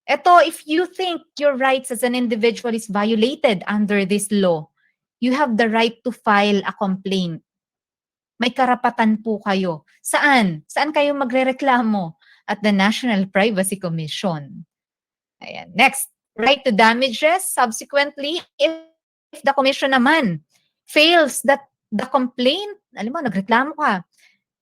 Ito, if you think your rights as an individual is violated under this law, you have the right to file a complaint. May karapatan po kayo. Saan? Saan kayo magrereklamo? At the National Privacy Commission. Ayan. Next, right to damages. Subsequently, if the commission naman fails that the complaint, alam mo, nagreklamo ka,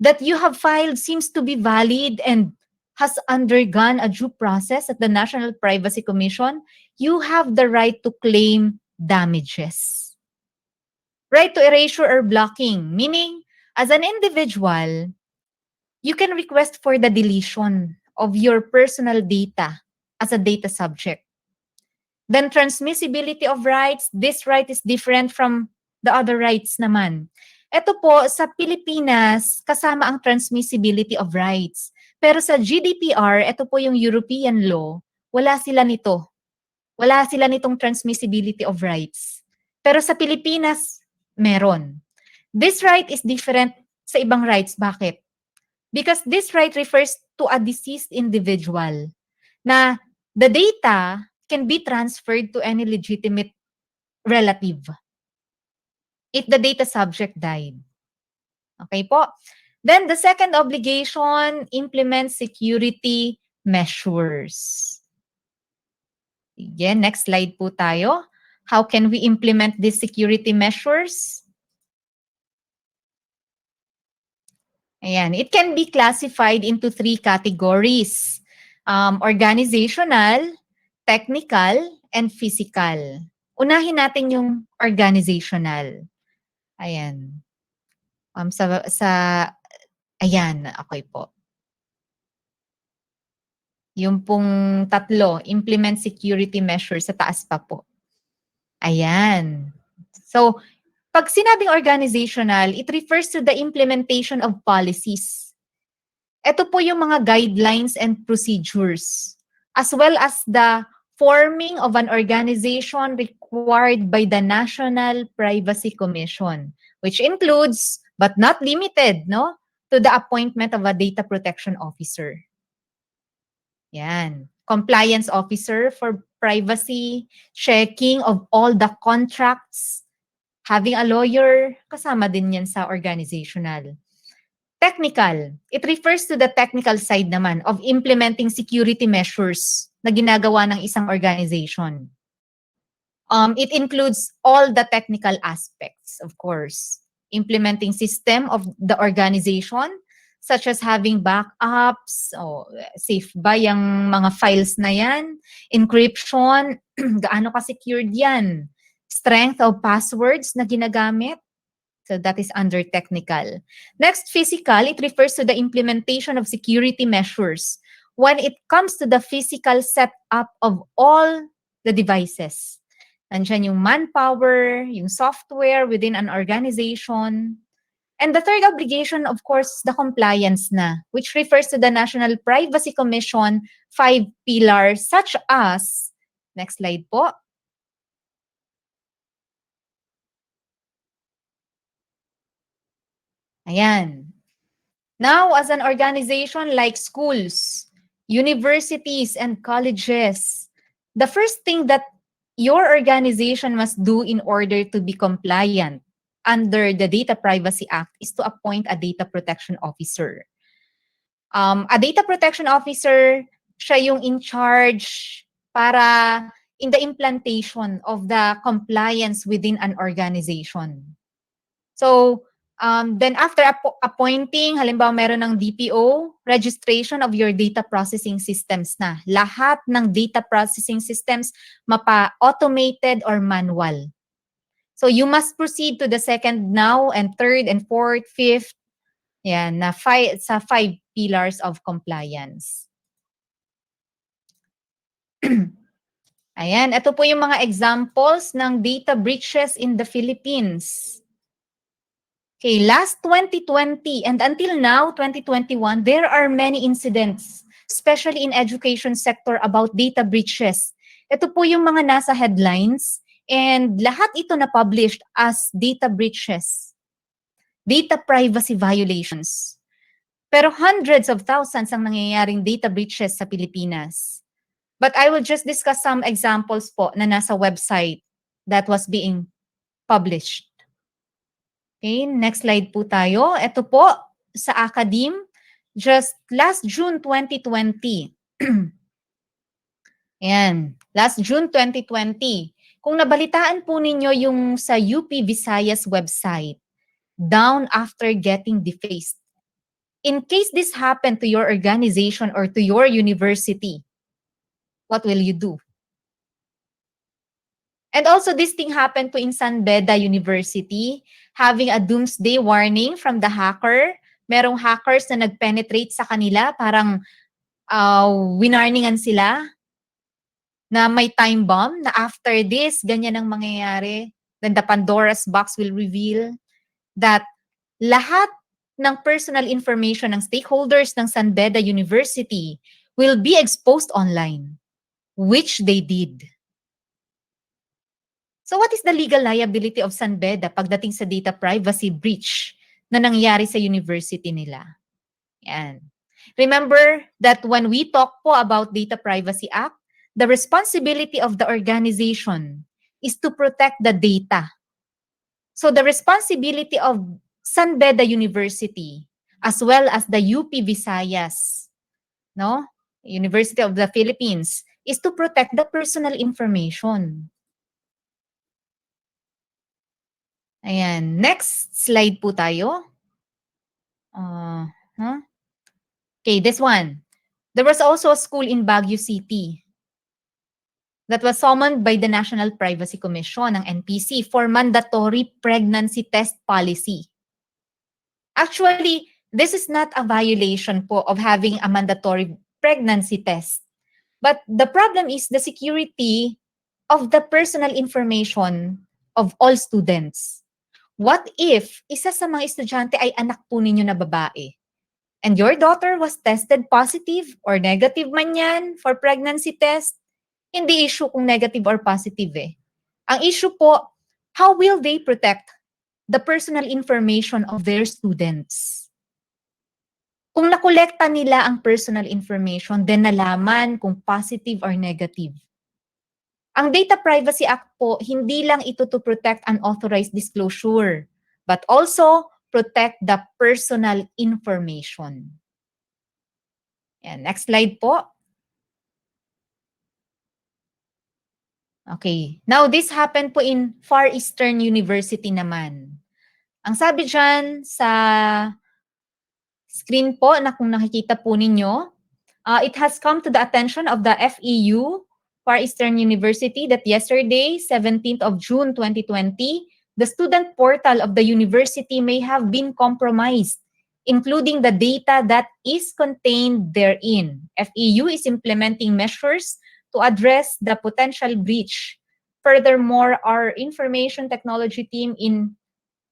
that you have filed seems to be valid and has undergone a due process at the National Privacy Commission, you have the right to claim damages. Right to erasure or blocking, meaning, as an individual, you can request for the deletion of your personal data as a data subject. Then transmissibility of rights, this right is different from the other rights naman. Ito po, sa Pilipinas, kasama ang transmissibility of rights. Pero sa GDPR, ito po yung European law, wala sila nito. Wala sila nitong transmissibility of rights. Pero sa Pilipinas, meron. This right is different sa ibang rights. Bakit? Because this right refers to a deceased individual na the data can be transferred to any legitimate relative if the data subject died. Okay po? Then the second obligation, implement security measures. Again, next slide po tayo. How can we implement these security measures? Ayan, it can be classified into 3 categories. Organizational, technical, and physical. Unahin natin yung organizational. Ayan. Ayan, okay po. Yung pong tatlo, implement security measures, sa taas pa po. Ayan. So, pag sinabing organizational, it refers to the implementation of policies. Ito po yung mga guidelines and procedures, as well as the forming of an organization required by the National Privacy Commission, which includes, but not limited, no, to the appointment of a data protection officer. Yan. Compliance officer for privacy, checking of all the contracts, having a lawyer, kasama din yan sa organizational. Technical, it refers to the technical side naman of implementing security measures na ginagawa ng isang organization. It includes all the technical aspects, of course. Implementing system of the organization, such as having backups, safe ba yung mga files na yan, encryption, gaano ka-secured yan, strength of passwords na ginagamit. So that is under technical. Next, physical, it refers to the implementation of security measures when it comes to the physical setup of all the devices. Nandiyan yung manpower, yung software within an organization. And the third obligation, of course, the compliance na, which refers to the National Privacy Commission 5 pillars such as, next slide po. Ayan. Now, as an organization like schools, universities, and colleges, the first thing that your organization must do in order to be compliant under the Data Privacy Act is to appoint a data protection officer. A data protection officer, siya yung in charge para in the implantation of the compliance within an organization. So, then after appointing, halimbawa meron ng DPO, registration of your data processing systems na. Lahat ng data processing systems, mapa-automated or manual. So you must proceed to the second now and third and fourth, fifth, yan, sa 5 pillars of compliance. Ayan, ito po yung mga examples ng data breaches in the Philippines. Okay, last 2020 and until now, 2021, there are many incidents, especially in education sector about data breaches. Ito po yung mga nasa headlines and lahat ito na published as data breaches, data privacy violations. Pero hundreds of thousands ang nangyayaring data breaches sa Pilipinas. But I will just discuss some examples po na nasa website that was being published. Okay, next slide po tayo. Ito po sa Academe, just last June 2020. Ayan, last June 2020. Kung nabalitaan po ninyo yung sa UP Visayas website, down after getting defaced. In case this happened to your organization or to your university, what will you do? And also, this thing happened to in San Beda University, having a doomsday warning from the hacker. Merong hackers na nag-penetrate sa kanila, parang winarningan sila na may time bomb, na after this, ganyan ang mangyayari. Then the Pandora's box will reveal that lahat ng personal information ng stakeholders ng San Beda University will be exposed online, which they did. So what is the legal liability of San Beda pagdating sa data privacy breach na nangyari sa university nila? Yan. Remember that when we talk po about Data Privacy Act, the responsibility of the organization is to protect the data. So the responsibility of San Beda University as well as the UP Visayas, no? University of the Philippines, is to protect the personal information. Ayan. Next slide po tayo. Okay, this one. There was also a school in Baguio City that was summoned by the National Privacy Commission ng NPC for mandatory pregnancy test policy. Actually, this is not a violation po of having a mandatory pregnancy test. But the problem is the security of the personal information of all students. What if isa sa mga estudyante ay anak po ninyo na babae? And your daughter was tested positive or negative man yan for pregnancy test? Hindi issue kung negative or positive eh. Ang issue po, how will they protect the personal information of their students? Kung nakolekta nila ang personal information, then nalaman kung positive or negative. Ang Data Privacy Act po, hindi lang ito to protect unauthorized disclosure, but also protect the personal information. Yan, next slide po. Okay, now this happened po in Far Eastern University naman. Ang sabi dyan sa screen po na kung nakikita po ninyo, it has come to the attention of the FEU, Far Eastern University, that yesterday, 17th of June 2020, the student portal of the university may have been compromised, including the data that is contained therein. FEU is implementing measures to address the potential breach. Furthermore, our information technology team, in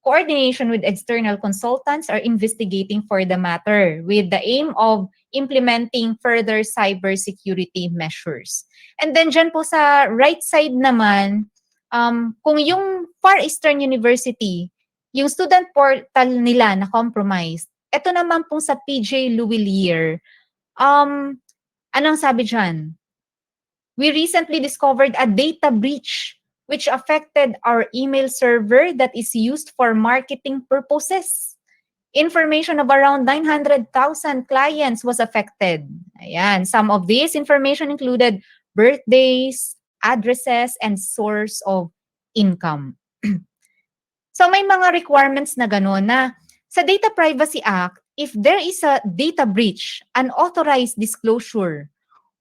coordination with external consultants, are investigating for the matter with the aim of implementing further cybersecurity measures. And then dyan po sa right side naman, kung yung Far Eastern University, yung student portal nila na compromised, ito naman pong sa PJ Louvillier, anong sabi dyan? We recently discovered a data breach which affected our email server that is used for marketing purposes. Information of around 900,000 clients was affected. Ayan, some of this information included birthdays, addresses, and source of income. So may mga requirements na gano'n na sa Data Privacy Act, if there is a data breach, unauthorized disclosure,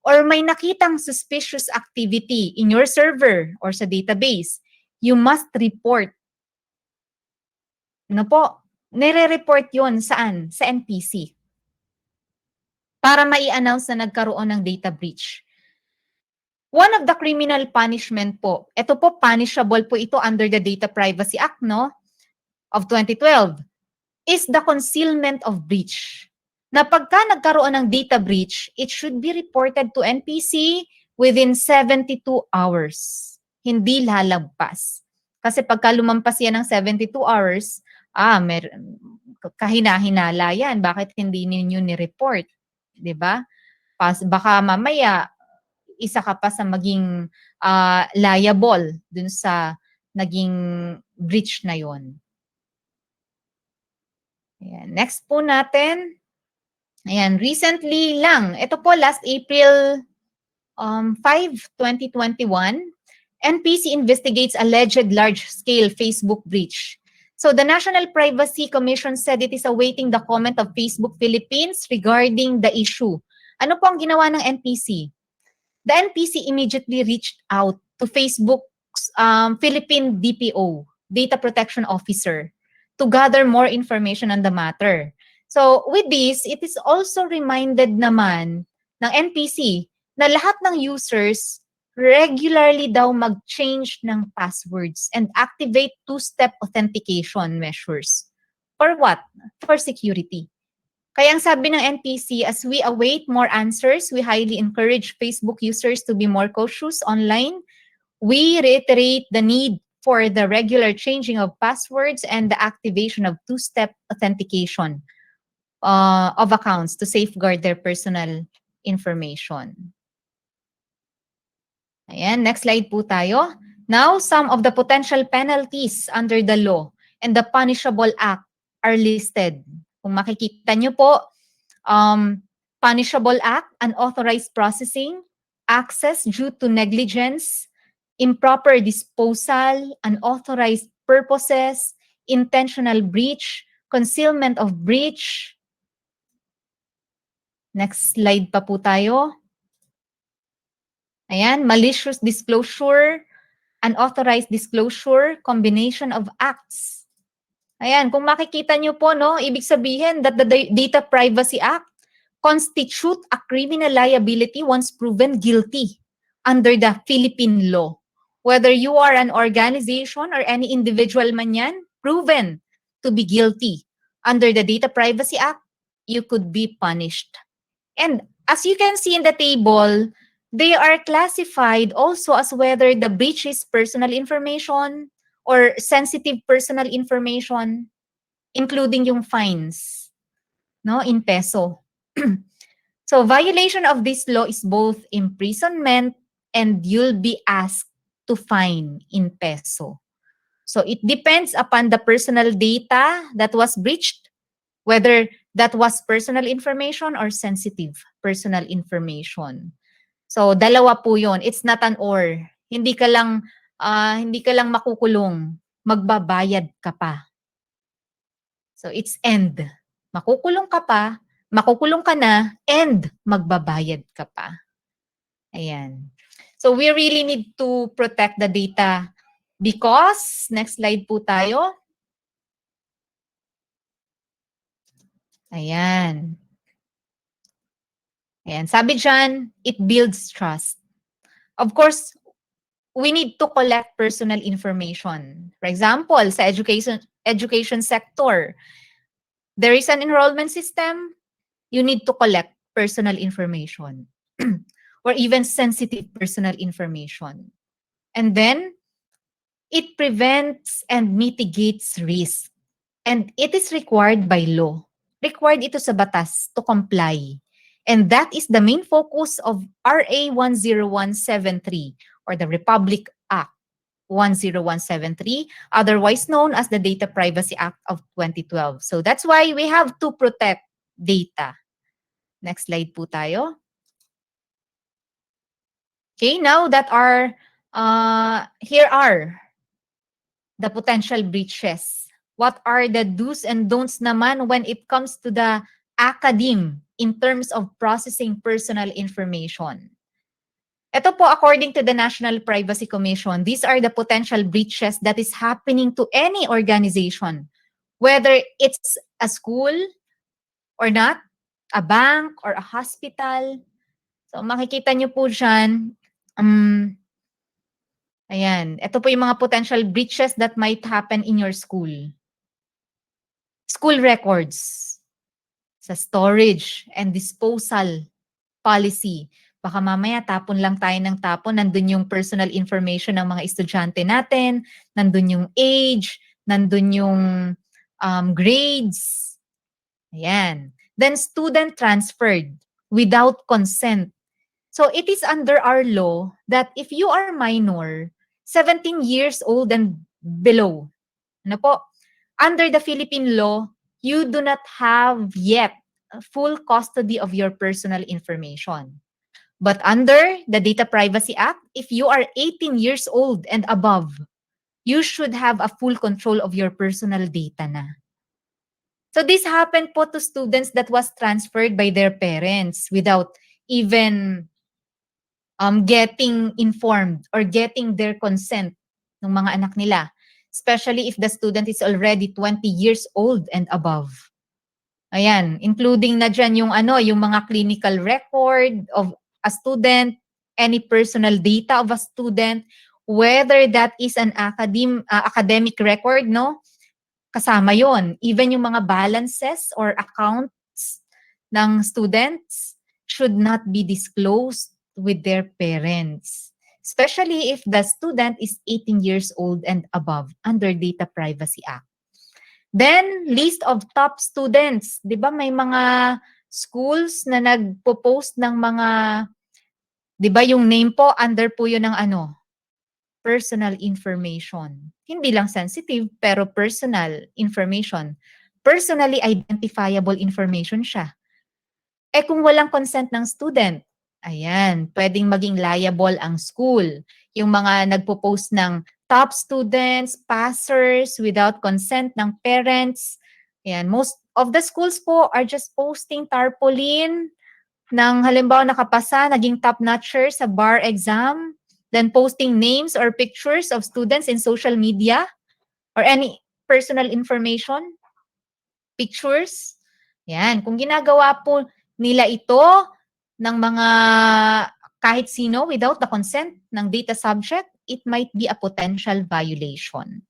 or may nakitang suspicious activity in your server or sa database, you must report. Ano po? Nire-report yon saan? Sa NPC. Para mai-announce na nagkaroon ng data breach. One of the criminal punishment po, ito po punishable po ito under the Data Privacy Act, no, of 2012, is the concealment of breach. Na pagka nagkaroon ng data breach, it should be reported to NPC within 72 hours. Hindi lalagpas. Kasi pagka lumampas yan ng 72 hours, kahina-hinala yan. Bakit hindi ninyo ni-report? Diba? Baka mamaya, isa ka pa sa maging liable dun sa naging breach na yon. Ayan. Next po natin. Ayan, recently lang. Ito po, last April 5, 2021, NPC investigates alleged large-scale Facebook breach. So the National Privacy Commission said it is awaiting the comment of Facebook Philippines regarding the issue. Ano po ang ginawa ng NPC? The NPC immediately reached out to Facebook's Philippine DPO, Data Protection Officer, to gather more information on the matter. So with this, it is also reminded naman ng NPC na lahat ng users regularly daw mag-change ng passwords and activate two-step authentication measures. For what? For security. Kaya ang sabi ng NPC, as we await more answers, we highly encourage Facebook users to be more cautious online. We reiterate the need for the regular changing of passwords and the activation of two-step authentication of accounts to safeguard their personal information. Ayan, next slide po tayo. Now, some of the potential penalties under the law and the punishable act are listed. Kung makikita nyo po, punishable act, unauthorized processing, access due to negligence, improper disposal, unauthorized purposes, intentional breach, concealment of breach. Next slide pa po tayo. Ayan, malicious disclosure, unauthorized disclosure, combination of acts. Ayan, kung makikita nyo po, no, ibig sabihin that the Data Privacy Act constitute a criminal liability once proven guilty under the Philippine law. Whether you are an organization or any individual man yan, proven to be guilty under the Data Privacy Act, you could be punished. And as you can see in the table, they are classified also as whether the breach is personal information or sensitive personal information, including yung fines, no, in peso. So violation of this law is both imprisonment and you'll be asked to fine in peso. So it depends upon the personal data that was breached, whether that was personal information or sensitive personal information. So dalawa po 'yon. It's not an or. Hindi ka lang makukulong, magbabayad ka pa. So it's and. Makukulong ka pa, makukulong ka na, and magbabayad ka pa. Ayan. So we really need to protect the data because, next slide po tayo. Ayan. Ayan. Sabi dyan, it builds trust. Of course, we need to collect personal information. For example, sa education sector, there is an enrollment system, you need to collect personal information or even sensitive personal information. And then, it prevents and mitigates risk. And it is required by law. Required ito sa batas to comply. And that is the main focus of RA 10173 or the Republic Act 10173, otherwise known as the Data Privacy Act of 2012. So that's why we have to protect data. Next slide po tayo. Okay, now that here are the potential breaches. What are the do's and don'ts naman when it comes to the academe in terms of processing personal information? Ito po, according to the National Privacy Commission, these are the potential breaches that is happening to any organization, whether it's a school or not, a bank or a hospital. So makikita nyo po dyan, Ayan, ito po yung mga potential breaches that might happen in your school. School records, sa storage and disposal policy. Baka mamaya tapon lang tayo ng tapon, nandun yung personal information ng mga estudyante natin, nandun yung age, nandun yung grades. Ayan. Then student transferred without consent. So it is under our law that if you are minor, 17 years old and below, ano po, under the Philippine law, you do not have yet full custody of your personal information. But under the Data Privacy Act, if you are 18 years old and above, you should have a full control of your personal data na. So this happened po to students that was transferred by their parents without even getting informed or getting their consent ng mga anak nila, especially if the student is already 20 years old and above. Ayan, including na dyan yung yung mga clinical record of a student, any personal data of a student, whether that is an academic record, no? Kasama yon. Even yung mga balances or accounts ng students should not be disclosed with their parents, especially if the student is 18 years old and above under Data Privacy Act. Then, list of top students. Di ba may mga schools na nagpo-post ng mga, di ba yung name po, under po yun ng personal information. Hindi lang sensitive, pero personal information. Personally identifiable information siya. Eh kung walang consent ng student, ayan, pwedeng maging liable ang school. Yung mga nagpo-post ng top students, passers, without consent ng parents. Ayan, most of the schools po are just posting tarpaulin ng halimbawa nakapasa, naging top-notcher sa bar exam, then posting names or pictures of students in social media or any personal information, pictures. Yan, kung ginagawa po nila ito ng mga kahit sino without the consent ng data subject, it might be a potential violation.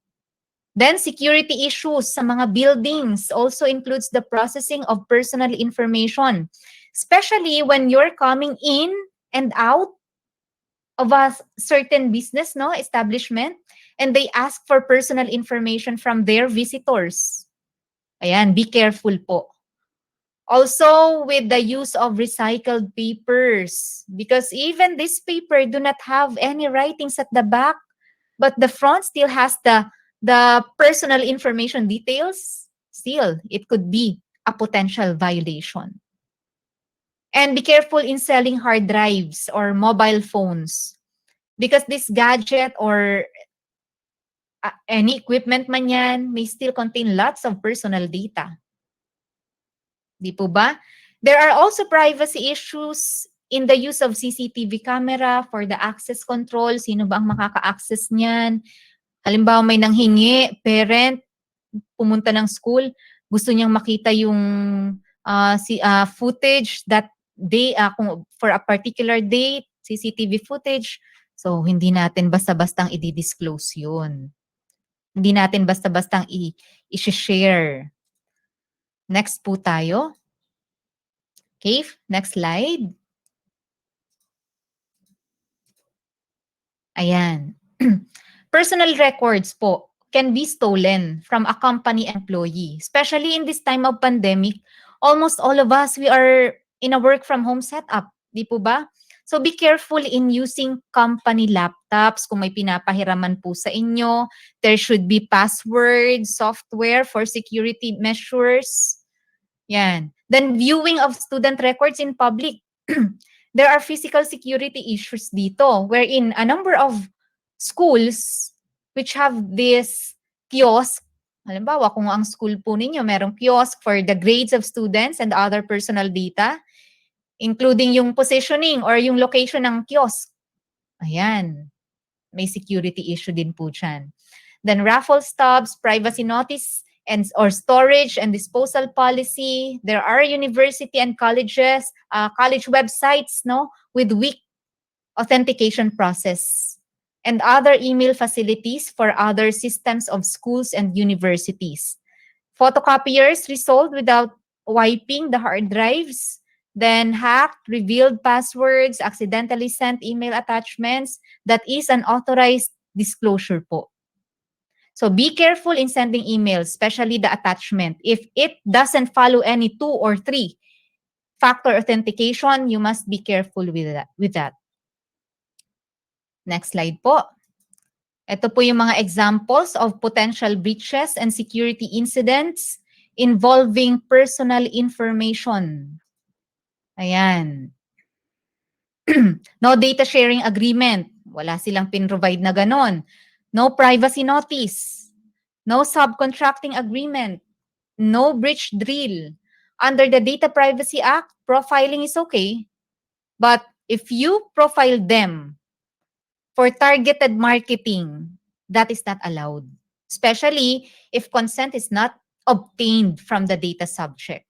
Then security issues sa mga buildings also includes the processing of personal information, especially when you're coming in and out of a certain business, no, establishment, and they ask for personal information from their visitors. Ayan, be careful po. Also with the use of recycled papers, because even this paper do not have any writings at the back, but the front still has the personal information details, still it could be a potential violation. And be careful in selling hard drives or mobile phones, because this gadget or any equipment man yan may still contain lots of personal data. Di po ba? There are also privacy issues in the use of CCTV camera for the access control. Sino ba ang makaka-access niyan? Halimbawa may nanghingi, parent, pumunta ng school, gusto niyang makita yung footage that day, for a particular date, CCTV footage. So, hindi natin basta-bastang i-disclose yun. Hindi natin basta-bastang i-share. Next po tayo. Okay, next slide. Ayan. Personal records po can be stolen from a company employee. Especially in this time of pandemic, almost all of us, we are in a work from home setup. Di po ba? So be careful in using company laptops. Kung may pinapahiraman po sa inyo, there should be password, software for security measures. Yan. Then viewing of student records in public. There are physical security issues dito, wherein a number of schools which have this kiosk, halimbawa kung ang school po ninyo merong kiosk for the grades of students and other personal data, including yung positioning or yung location ng kiosk. Ayan. May security issue din po dyan. Then raffle stubs, privacy notice, or storage and disposal policy. There are university and colleges, college websites, no, with weak authentication process, and other email facilities for other systems of schools and universities. Photocopiers resolved without wiping the hard drives, then hacked, revealed passwords, accidentally sent email attachments. That is unauthorized disclosure po. So be careful in sending emails, especially the attachment. If it doesn't follow any 2 or 3 factor authentication, you must be careful with that. Next slide po. Ito po yung mga examples of potential breaches and security incidents involving personal information. Ayan. No data sharing agreement. Wala silang pin-provide na ganon. No privacy notice. No subcontracting agreement. No breach drill. Under the Data Privacy Act, profiling is okay. But if you profile them for targeted marketing, that is not allowed. Especially if consent is not obtained from the data subject.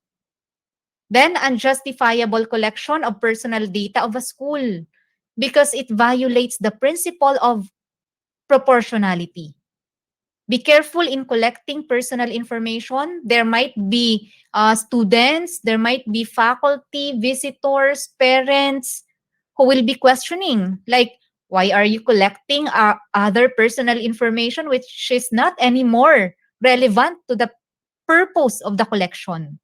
Then, unjustifiable collection of personal data of a school because it violates the principle of proportionality. Be careful in collecting personal information. There might be students, there might be faculty, visitors, parents who will be questioning, like, why are you collecting other personal information which is not anymore relevant to the purpose of the collection?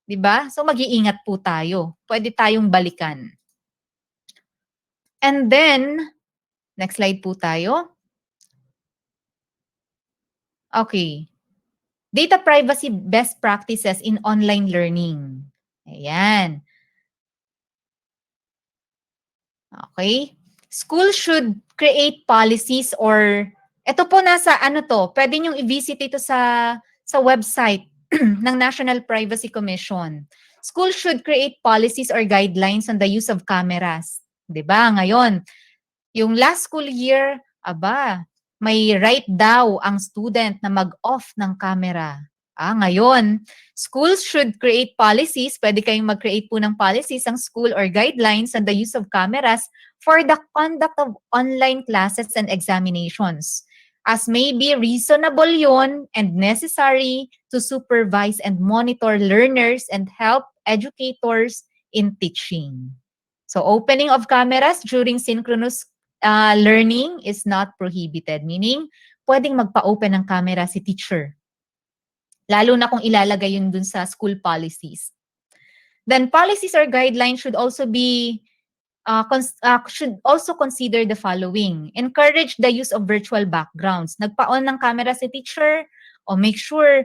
Diba? So mag-iingat po tayo. Pwede tayong balikan. And then, next slide po tayo. Okay. Data privacy best practices in online learning. Ayan. Okay. School should create policies or, ito po nasa ano to, pwede nyo i-visit ito sa website ng National Privacy Commission. School should create policies or guidelines on the use of cameras. 'Di ba? Ngayon, yung last school year, may right daw ang student na mag-off ng camera. Ngayon, schools should create policies, pwede kayong mag-create po ng policies ang school or guidelines on the use of cameras for the conduct of online classes and examinations. As may be reasonable yun and necessary to supervise and monitor learners and help educators in teaching. So opening of cameras during synchronous learning is not prohibited, meaning pwedeng magpa-open ng camera si teacher. Lalo na kung ilalagay yun dun sa school policies. Then policies or guidelines should also be should also consider the following. Encourage the use of virtual backgrounds. Nagpa-on ng camera si teacher, o make sure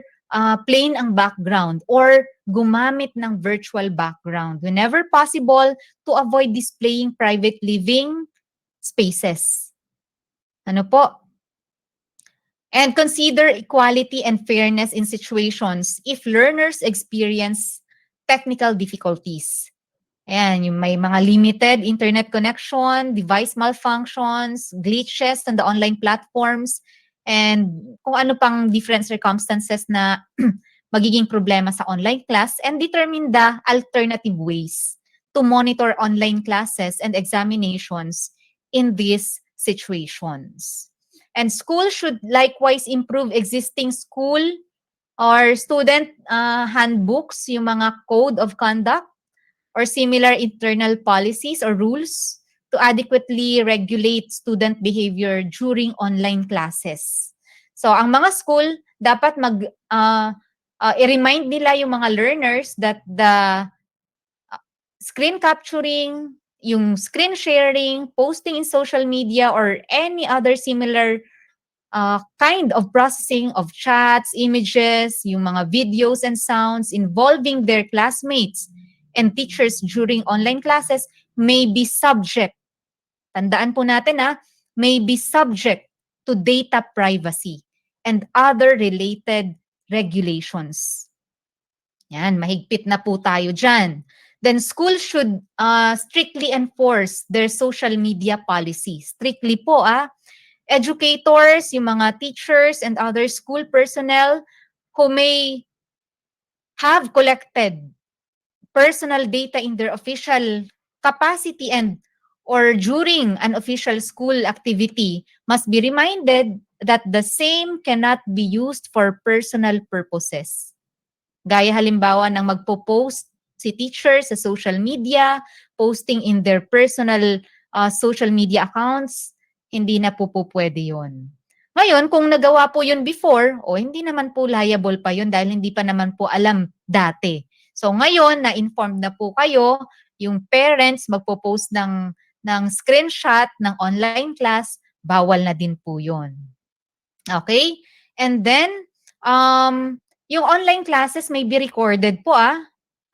plain ang background or gumamit ng virtual background whenever possible to avoid displaying private living spaces. Ano po? And consider equality and fairness in situations if learners experience technical difficulties. Ayan, yung may mga limited internet connection, device malfunctions, glitches on the online platforms, and kung ano pang different circumstances na magiging problema sa online class, and determine the alternative ways to monitor online classes and examinations in these situations. And school should likewise improve existing school or student handbooks, yung mga code of conduct or similar internal policies or rules to adequately regulate student behavior during online classes. So, ang mga school, dapat i-remind nila yung mga learners that the screen capturing, yung screen sharing, posting in social media, or any other similar kind of processing of chats, images, yung mga videos and sounds involving their classmates and teachers during online classes may be subject, tandaan po natin may be subject to data privacy and other related regulations. Yan, mahigpit na po tayo dyan. Then school should strictly enforce their social media policy. Strictly po educators, yung mga teachers and other school personnel who may have collected personal data in their official capacity and or during an official school activity must be reminded that the same cannot be used for personal purposes. Gaya halimbawa ng magpo-post si teacher sa social media, posting in their personal social media accounts, hindi na po pwede yun. Ngayon, kung nagawa po yun before, hindi naman po liable pa yun dahil hindi pa naman po alam dati. So ngayon, na-informed na po kayo, yung parents magpo-post ng screenshot ng online class, bawal na din po yun. Okay? And then, yung online classes may be recorded po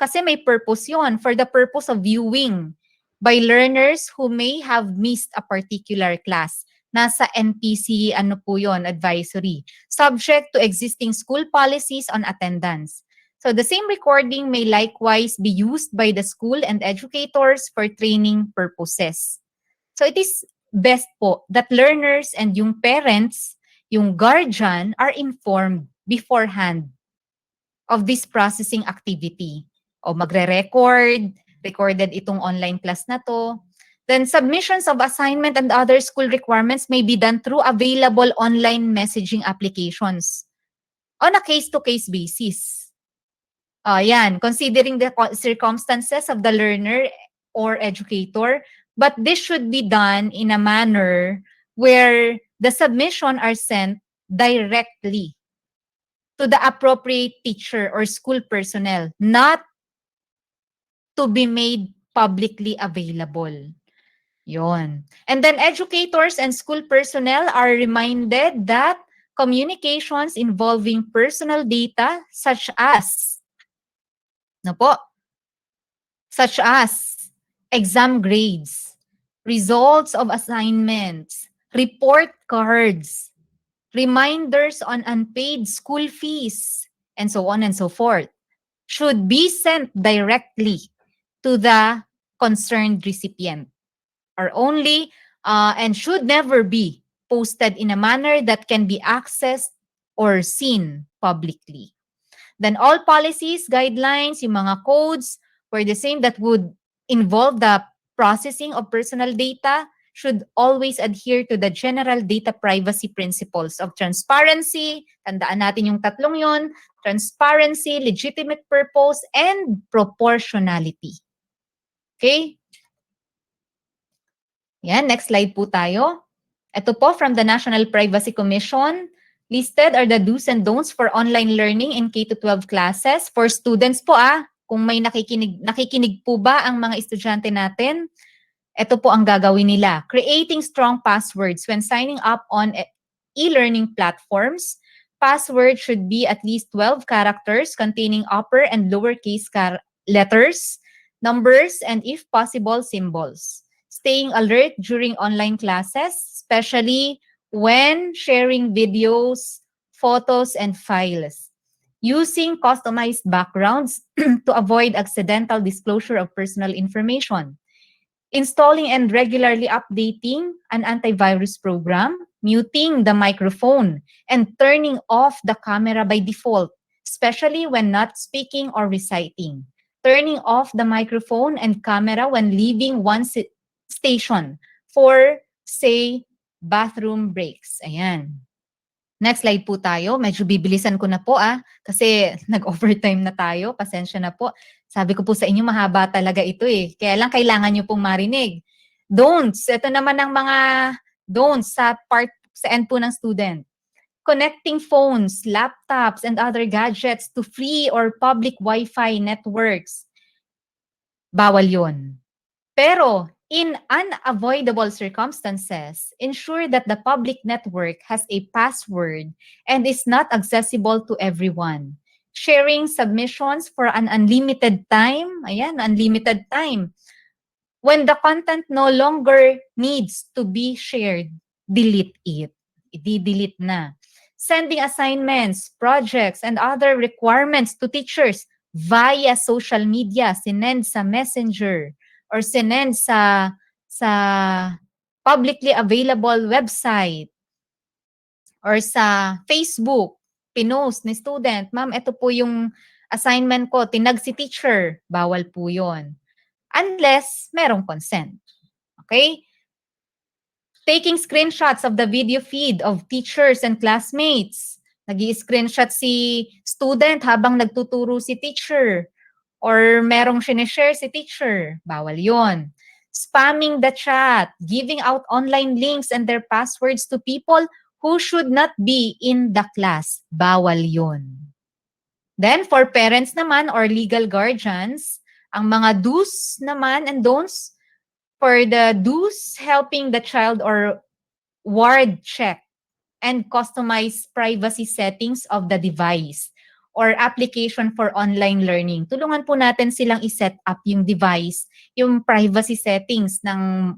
kasi may purpose yon, for the purpose of viewing by learners who may have missed a particular class. Nasa NPC po yon, advisory, subject to existing school policies on attendance. So the same recording may likewise be used by the school and educators for training purposes. So it is best po that learners and yung parents, yung guardian, are informed beforehand of this processing activity. O recorded itong online class na to. Then submissions of assignment and other school requirements may be done through available online messaging applications on a case-to-case basis. Yan, considering the circumstances of the learner or educator, but this should be done in a manner where the submission are sent directly to the appropriate teacher or school personnel, not to be made publicly available. Yon. And then educators and school personnel are reminded that communications involving personal data such as exam grades, results of assignments, report cards, reminders on unpaid school fees, and so on and so forth, should be sent directly to the concerned recipient, or only and should never be posted in a manner that can be accessed or seen publicly. Then all policies, guidelines, yung mga codes were the same that would involve the processing of personal data should always adhere to the general data privacy principles of transparency, tandaan natin yung tatlong yon, transparency, legitimate purpose, and proportionality. Okay? Yan, next slide po tayo. Ito po from the National Privacy Commission. Listed are the do's and don'ts for online learning in K-12 classes. For students po kung may nakikinig po ba ang mga estudyante natin, ito po ang gagawin nila. Creating strong passwords when signing up on e-learning platforms. Password should be at least 12 characters containing upper and lowercase letters, numbers, and if possible, symbols. Staying alert during online classes, especially when sharing videos, photos, and files. Using customized backgrounds to avoid accidental disclosure of personal information. Installing and regularly updating an antivirus program, muting the microphone, and turning off the camera by default, especially when not speaking or reciting. Turning off the microphone and camera when leaving one station for, say, bathroom breaks. Ayan. Next slide po tayo. Medyo bibilisan ko na po kasi nag-overtime na tayo. Pasensya na po. Sabi ko po sa inyo, mahaba talaga ito Kaya lang kailangan nyo pong marinig. Don'ts. Ito naman ang mga don'ts sa end po ng student. Connecting phones, laptops, and other gadgets to free or public Wi-Fi networks. Bawal yun. Pero, in unavoidable circumstances, ensure that the public network has a password and is not accessible to everyone. Sharing submissions for an unlimited time. Ayan, unlimited time. When the content no longer needs to be shared, delete it. I-delete na. Sending assignments, projects, and other requirements to teachers via social media, sinend sa Messenger, or sinend sa publicly available website or sa Facebook, pinost ni student, ma'am, ito po yung assignment ko, tinag si teacher, bawal po yon. Unless merong consent. Okay? Taking screenshots of the video feed of teachers and classmates. Nag-i-screenshot si student habang nagtuturo si teacher. Or merong sinishare si teacher. Bawal yon. Spamming the chat. Giving out online links and their passwords to people who should not be in the class. Bawal yon. Then, for parents naman or legal guardians, ang mga do's naman and don'ts, for the do's, helping the child or ward check and customize privacy settings of the device or application for online learning. Tulungan po natin silang i-set up yung device, yung privacy settings ng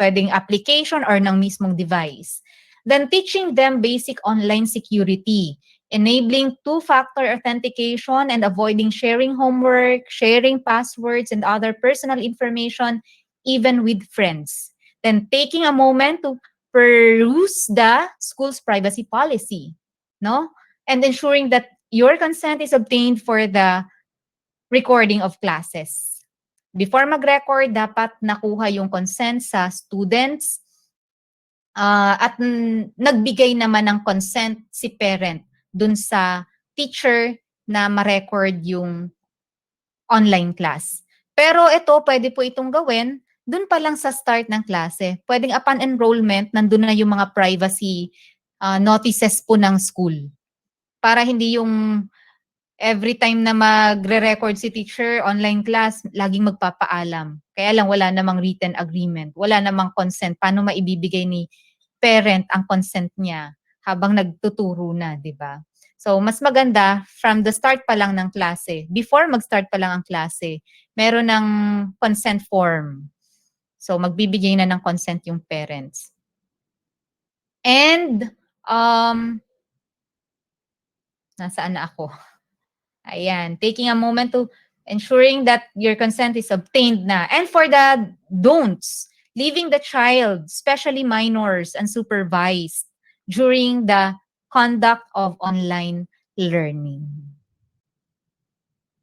pwedeng application or ng mismong device. Then teaching them basic online security, enabling two-factor authentication and avoiding sharing homework, sharing passwords and other personal information even with friends. Then taking a moment to peruse the school's privacy policy, no? And ensuring that your consent is obtained for the recording of classes. Before mag-record, dapat nakuha yung consent sa students at nagbigay naman ng consent si parent dun sa teacher na ma-record yung online class. Pero ito, pwede po itong gawin dun pa lang sa start ng klase. Pwedeng upon enrollment, nandun na yung mga privacy notices po ng school. Para hindi yung every time na magre-record si teacher, online class, laging magpapaalam. Kaya lang wala namang written agreement, wala namang consent. Paano maibibigay ni parent ang consent niya habang nagtuturo na, di ba? So, mas maganda from the start pa lang ng klase, before mag-start pa lang ang klase, meron ng consent form. So, magbibigay na ng consent yung parents. And, nasaan na ako? Ayan, taking a moment to ensuring that your consent is obtained na. And for the don'ts, leaving the child, especially minors, unsupervised during the conduct of online learning.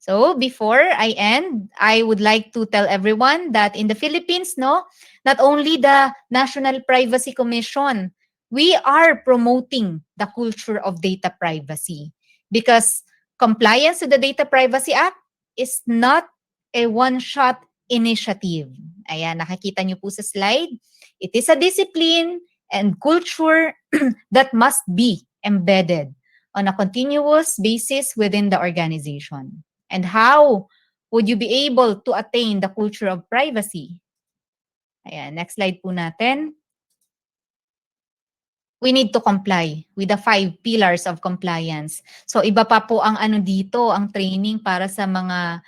So before I end, I would like to tell everyone that in the Philippines, no, not only the National Privacy Commission, we are promoting the culture of data privacy because compliance to the Data Privacy Act is not a one-shot initiative. Ayan, nakikita niyo po sa slide. It is a discipline and culture that must be embedded on a continuous basis within the organization. And how would you be able to attain the culture of privacy? Ayan, next slide po natin. We need to comply with the 5 pillars of compliance. So iba pa po ang ano dito, ang training para sa mga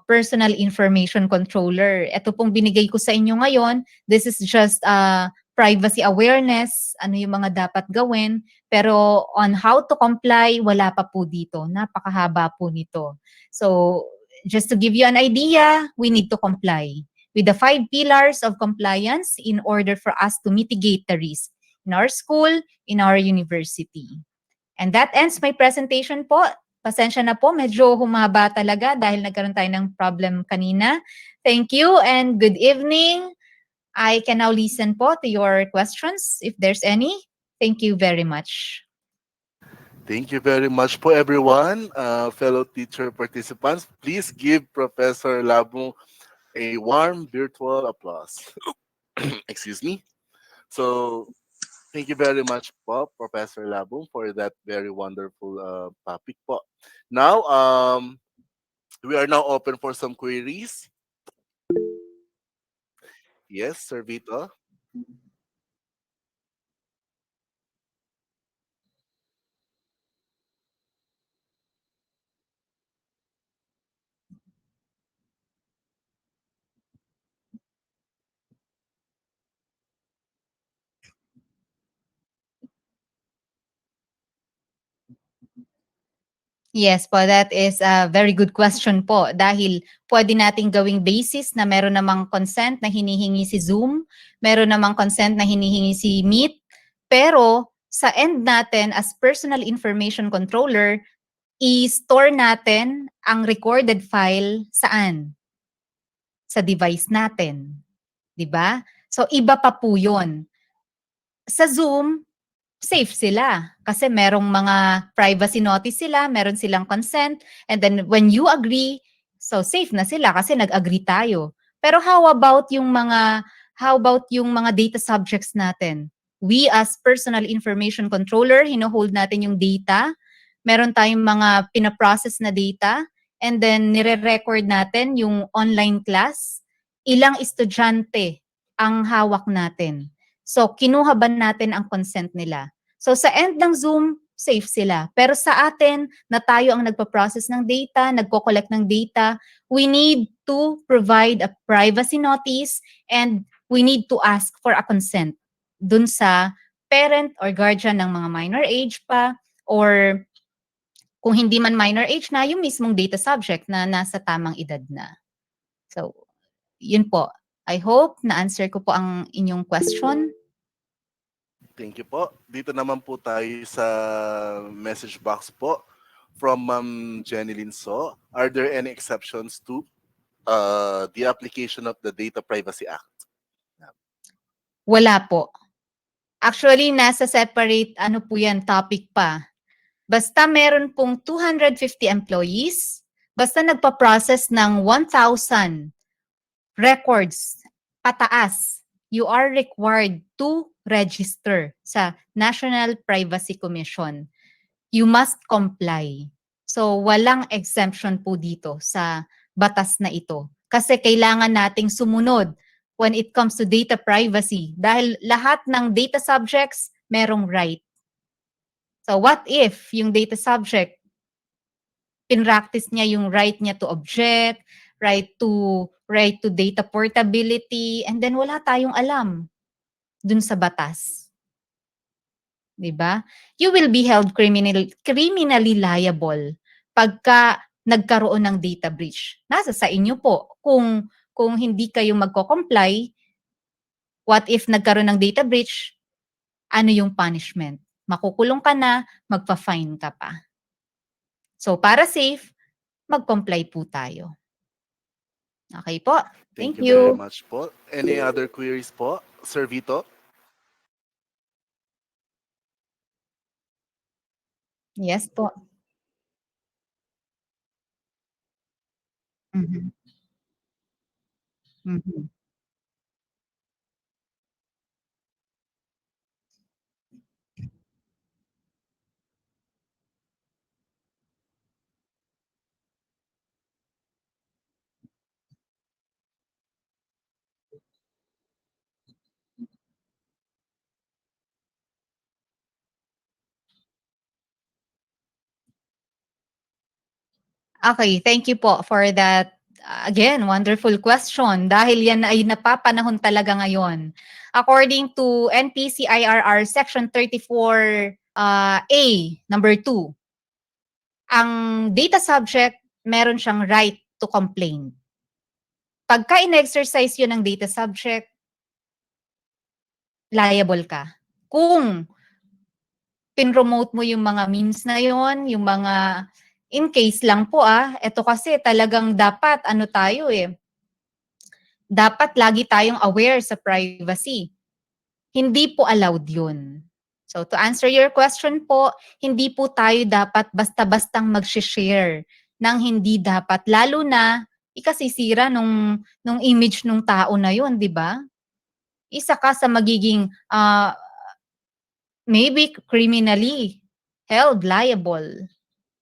personal information controller. Ito pong binigay ko sa inyo ngayon. This is just privacy awareness, ano yung mga dapat gawin. Pero on how to comply, wala pa po dito. Napakahaba po nito. So just to give you an idea, we need to comply with the 5 pillars of compliance in order for us to mitigate the risk in our school, in our university. And that ends my presentation po. Pasensya na po, medyo humaba talaga dahil nagkaroon tayo ng problem kanina. Thank you and good evening. I can now listen po to your questions if there's any. Thank you very much. Thank you very much po everyone, fellow teacher participants. Please give Professor Labong a warm virtual applause. Excuse me. So, thank you very much po, Professor Labong, for that very wonderful topic po. Now, we are now open for some queries. Yes, Sir Vito. Yes po, that is a very good question po dahil pwede nating gawing basis na meron namang consent na hinihingi si Zoom, meron namang consent na hinihingi si Meet, pero sa end natin as personal information controller, i-store natin ang recorded file saan? Sa device natin. 'Di ba? So iba pa po 'yon. Sa Zoom, safe sila kasi merong mga privacy notice sila, meron silang consent, and then when you agree, so safe na sila kasi nag-agree tayo. Pero how about yung mga data subjects natin? We as personal information controller, hino-hold natin yung data. Meron tayong mga pina-process na data, and then nire-record natin yung online class. Ilang estudyante ang hawak natin. So, kinuha ba natin ang consent nila? So, sa end ng Zoom, safe sila. Pero sa atin, na tayo ang nagpa-process ng data, nagko-collect ng data, we need to provide a privacy notice and we need to ask for a consent dun sa parent or guardian ng mga minor age pa, or kung hindi man minor age na, yung mismong data subject na nasa tamang edad na. So, yun po. I hope na-answer ko po ang inyong question. Thank you po. Dito naman po tayo sa message box po from Ma'am Jenny Linso. Are there any exceptions to the application of the Data Privacy Act? Wala po. Actually, nasa separate po yan, topic pa. Basta meron pong 250 employees, basta nagpa-process ng 1,000 records pataas, you are required to register sa National Privacy Commission. You must comply. So, walang exemption po dito sa batas na ito. Kasi kailangan nating sumunod when it comes to data privacy. Dahil lahat ng data subjects merong right. So, what if yung data subject, pinractice niya yung right niya to object, right to data portability, and then wala tayong alam dun sa batas. 'Di ba? You will be held criminally liable pagka nagkaroon ng data breach. Nasa sa inyo po kung hindi kayo magko-comply, what if nagkaroon ng data breach, ano yung punishment? Makukulong ka na, magfa-fine ka pa. So para safe, mag-comply po tayo. Okay po. Thank Thank you very you. much po. Any other queries po? Sir Vito? Yes po. Mhm. Mhm. Okay, thank you po for that, again, wonderful question. Dahil yan ay napapanahon talaga ngayon. According to NPCIRR Section 34 A, number 2, ang data subject, meron siyang right to complain. Pagka in-exercise yun ng data subject, liable ka. Kung pinromote mo yung mga memes na yon, yung mga, in case lang po ito kasi talagang dapat tayo dapat lagi tayong aware sa privacy. Hindi po allowed yun. So to answer your question po, hindi po tayo dapat basta-bastang mag-share ng hindi dapat, lalo na ikasisira nung image nung tao na yun, di ba? Isa ka sa magiging maybe criminally held liable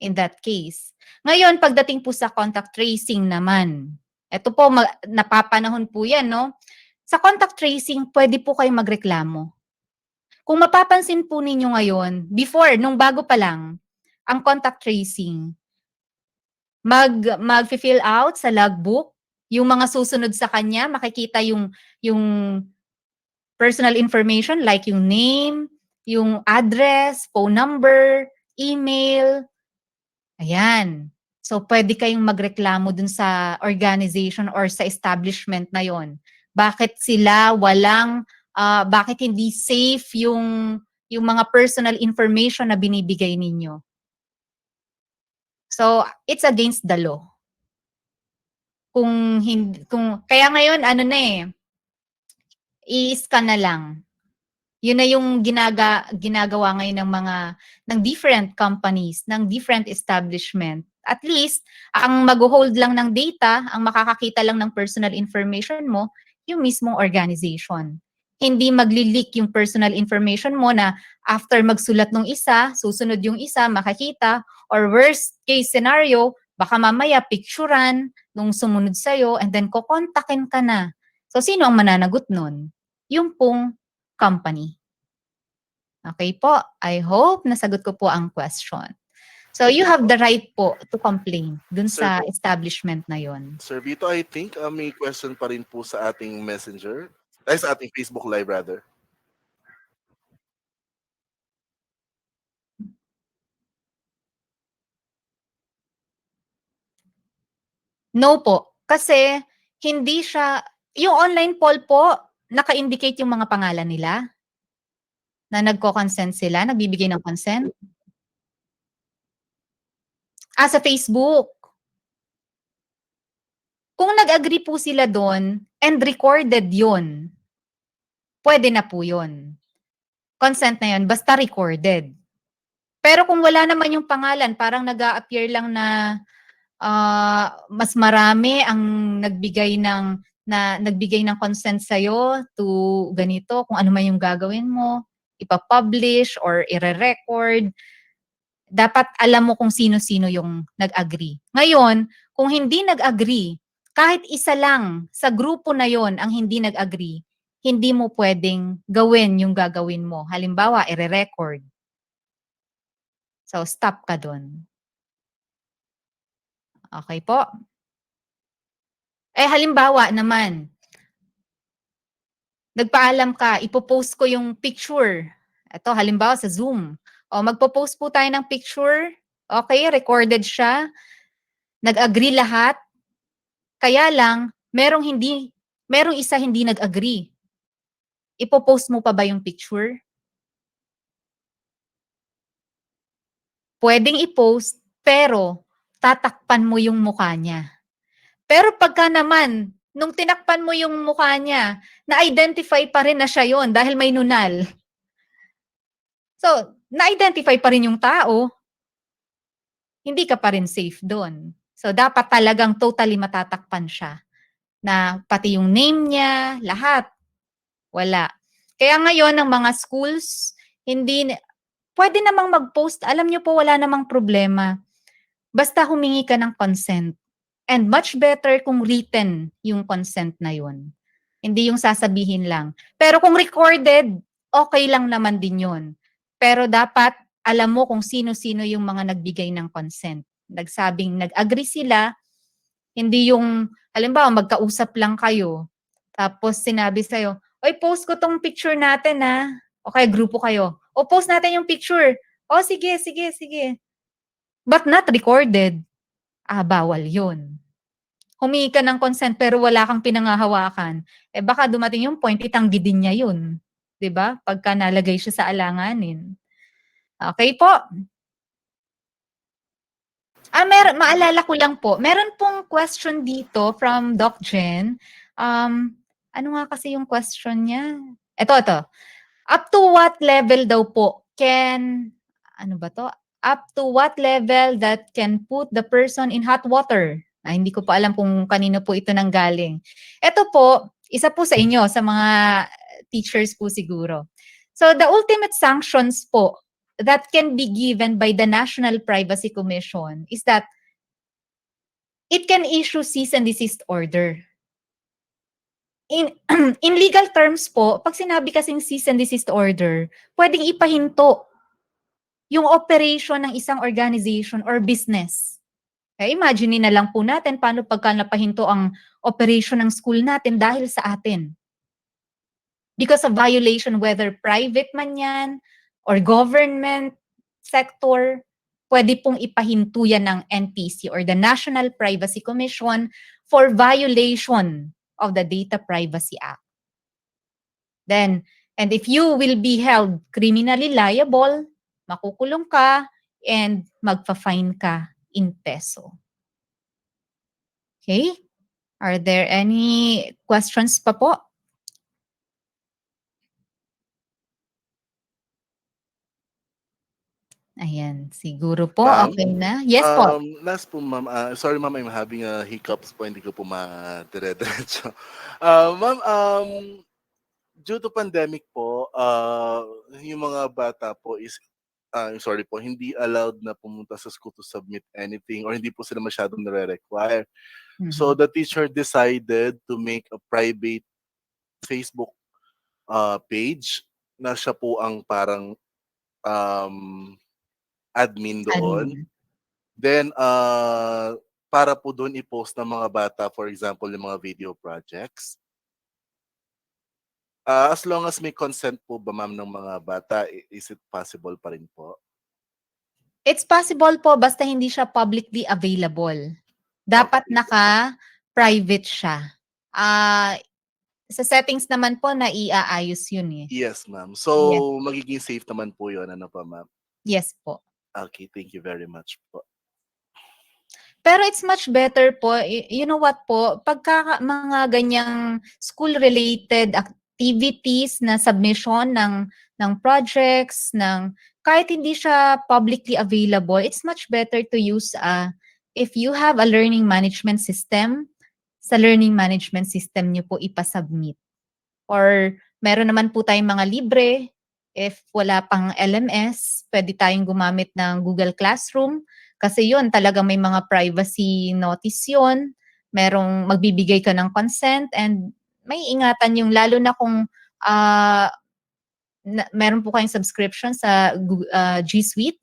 in that case. Ngayon, pagdating po sa contact tracing naman, ito po, napapanahon po yan, no? Sa contact tracing, pwede po kayong magreklamo. Kung mapapansin po ninyo ngayon, before, nung bago pa lang, ang contact tracing, mag-fill out sa logbook, yung mga susunod sa kanya, makikita yung personal information like yung name, yung address, phone number, email, ayan. So, pwede kayong magreklamo dun sa organization or sa establishment na yon. Bakit sila bakit hindi safe yung mga personal information na binibigay ninyo? So, it's against the law. Kaya ngayon, i-scan na lang. Yun na yung ginagawa ngayon ng different companies, ng different establishment. At least, ang mag-hold lang ng data, ang makakakita lang ng personal information mo, yung mismong organization. Hindi magli-leak yung personal information mo na after magsulat ng isa, susunod yung isa, makakita, or worst case scenario, baka mamaya picturean nung sumunod sa'yo, and then kukontakin ka na. So, sino ang mananagot nun? Yung pong company. Okay po, I hope nasagot ko po ang question. So you have the right po to complain dun Sir sa po. establishment na yon. Sir Vito, I think may question pa rin po sa ating messenger. Ay, sa ating Facebook Live rather. No po, kasi hindi siya, yung online poll po, naka-indicate yung mga pangalan nila na nagko-consent sila, nagbibigay ng consent. Sa Facebook. Kung nag-agree po sila doon and recorded yun, pwede na po yun. Consent na yun, basta recorded. Pero kung wala naman yung pangalan, parang nag-a-appear lang na mas marami ang nagbigay ng consent sa to ganito, kung ano man yung gagawin mo, ipa-publish or ire-record, dapat alam mo kung sino-sino yung nag-agree. Ngayon, kung hindi nag-agree, kahit isa lang sa grupo na yon ang hindi nag-agree, hindi mo pwedeng gawin yung gagawin mo. Halimbawa, ire-record. So, stop ka dun. Okay po? Halimbawa naman, nagpaalam ka, ipopost ko yung picture. Ito, halimbawa sa Zoom. Magpo-post po tayo ng picture. Okay, recorded siya. Nag-agree lahat. Kaya lang, merong isa hindi nag-agree. Ipopost mo pa ba yung picture? Pwedeng i-post, pero tatakpan mo yung mukha niya. Pero pagka naman, nung tinakpan mo yung mukha niya, na-identify pa rin na siya yon dahil may nunal. So, na-identify pa rin yung tao, hindi ka pa rin safe doon. So, dapat talagang totally matatakpan siya. Na pati yung name niya, lahat, wala. Kaya ngayon, ng mga schools, pwede namang mag-post. Alam niyo po, wala namang problema. Basta humingi ka ng consent. And much better kung written yung consent na yun. Hindi yung sasabihin lang. Pero kung recorded, okay lang naman din yun. Pero dapat alam mo kung sino-sino yung mga nagbigay ng consent. Nagsabing nag-agree sila, hindi yung, halimbawa, magkausap lang kayo. Tapos sinabi sa'yo, oy, post ko tong picture natin ha. Okay, grupo kayo. Post natin yung picture. Sige. But not recorded. Bawal yun. Humingi ka ng consent pero wala kang pinangahawakan. Baka dumating yung point, itanggi din niya yun. 'Di ba? Pagka nalagay siya sa alanganin. Okay po. Maalala ko lang po, meron pong question dito from Doc Jen. Ano nga kasi yung question niya? Ito. Up to what level daw po ano ba to? Up to what level that can put the person in hot water? Hindi ko pa alam kung kanino po ito nanggaling. Ito po, isa po sa inyo, sa mga teachers po siguro. So the ultimate sanctions po that can be given by the National Privacy Commission is that it can issue cease and desist order. In legal terms po, pag sinabi kasing cease and desist order, pwedeng ipahinto yung operation ng isang organization or business. Kaya imagine na lang po natin paano pagka napahinto ang operation ng school natin dahil sa atin. Because of violation, whether private man yan or government sector, pwede pong ipahinto yan ng NPC or the National Privacy Commission for violation of the Data Privacy Act. Then, and if you will be held criminally liable, makukulong ka and magpa-fine ka in peso. Okay? Are there any questions pa po? Ayan, siguro po Ma'am? okay na. Yes po. Last po ma'am, sorry ma'am, I'm having a hiccups po, hindi ko po madire-diretso. Ma'am, due to pandemic po, yung mga bata po is sorry po, hindi allowed na pumunta sa school to submit anything or hindi po sila masyadong nare-require. So Mhm. the teacher decided to make a private Facebook page na siya po ang parang um, admin doon. Admin. Then para po doon i-post ng mga bata, for example, yung mga video projects. As long as may consent po ba ma'am ng mga bata, is it possible pa rin po? It's possible po basta hindi siya publicly available. Dapat Okay. naka-private siya. Sa settings naman po na iaayos yun eh. Yes ma'am. So Yes. magiging safe naman po yun, ano pa ma'am? Yes po. Okay, thank you very much po. Pero it's much better po, you know what po, pagka mga ganyang school-related activities na submission ng projects, kahit hindi siya publicly available, it's much better to use, if you have a learning management system, sa learning management system niyo po ipasubmit. Or meron naman po tayong mga libre, if wala pang LMS, pwede tayong gumamit ng Google Classroom. Kasi yun, talagang may mga privacy notice yun. Merong magbibigay ka ng consent and may ingatan yung lalo na kung meron po kayong subscription sa G Suite.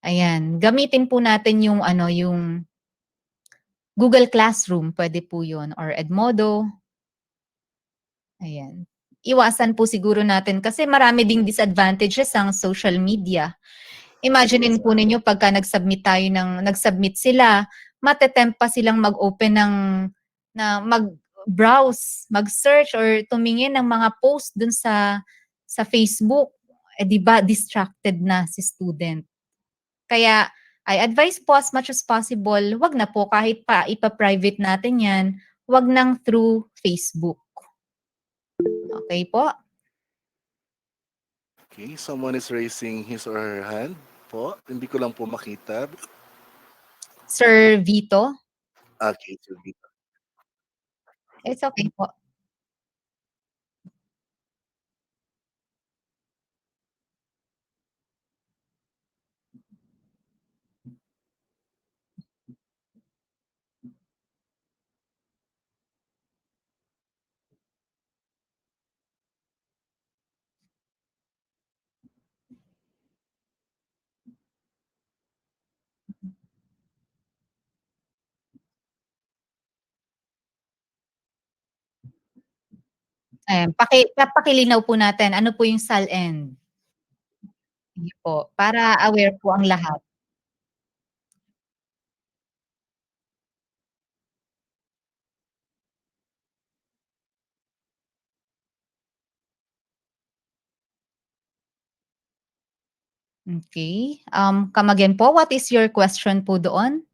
Ayan, gamitin po natin yung yung Google Classroom, pwede po yun, or Edmodo. Ayan. Iwasan po siguro natin kasi marami ding disadvantages ang social media. Imaginein po ninyo pagka nag-submit sila, matetempt pa silang mag-open mag-browse, mag-search or tumingin ng mga post dun sa Facebook. Eh di ba distracted na si student. Kaya I advise po as much as possible, wag na po kahit pa ipa-private natin 'yan, wag nang through Facebook. Okay po? Okay, someone is raising his or her hand po. Hindi ko lang po makita. Sir Vito? Okay, so dito. It's okay po. Ayan, pakilinaw po natin, ano po yung SALN? Sige po, para aware po ang lahat. Okay. Come again po, what is your question po doon?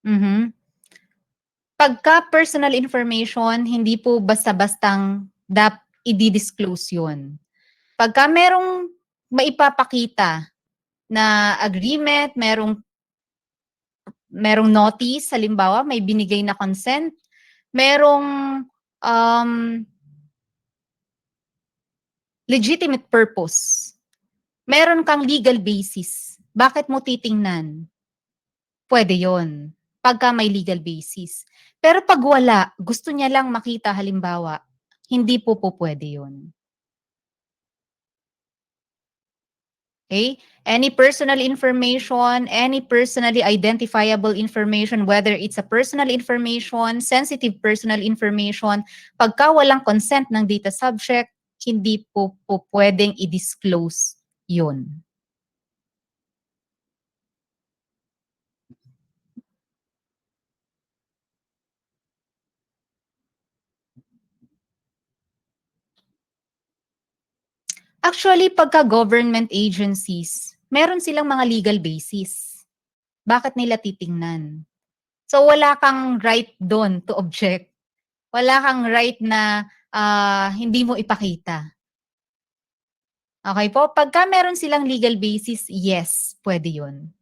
Mhm. Pagka personal information, hindi po basta-bastang i-disclose yun. Pagka merong maipapakita na agreement, merong notice, halimbawa may binigay na consent, merong legitimate purpose, meron kang legal basis, bakit mo titingnan? Pwede yon pagka may legal basis. Pero pag wala, gusto niya lang makita halimbawa, hindi po pwede yun. Okay? Any personal information, any personally identifiable information, whether it's a personal information, sensitive personal information, pagka walang consent ng data subject, hindi po pwedeng i-disclose yun. Actually, pagka government agencies, meron silang mga legal basis. Bakit nila titingnan? So wala kang right doon to object. Wala kang right na hindi mo ipakita. Okay po? Pagka meron silang legal basis, yes, pwede yun.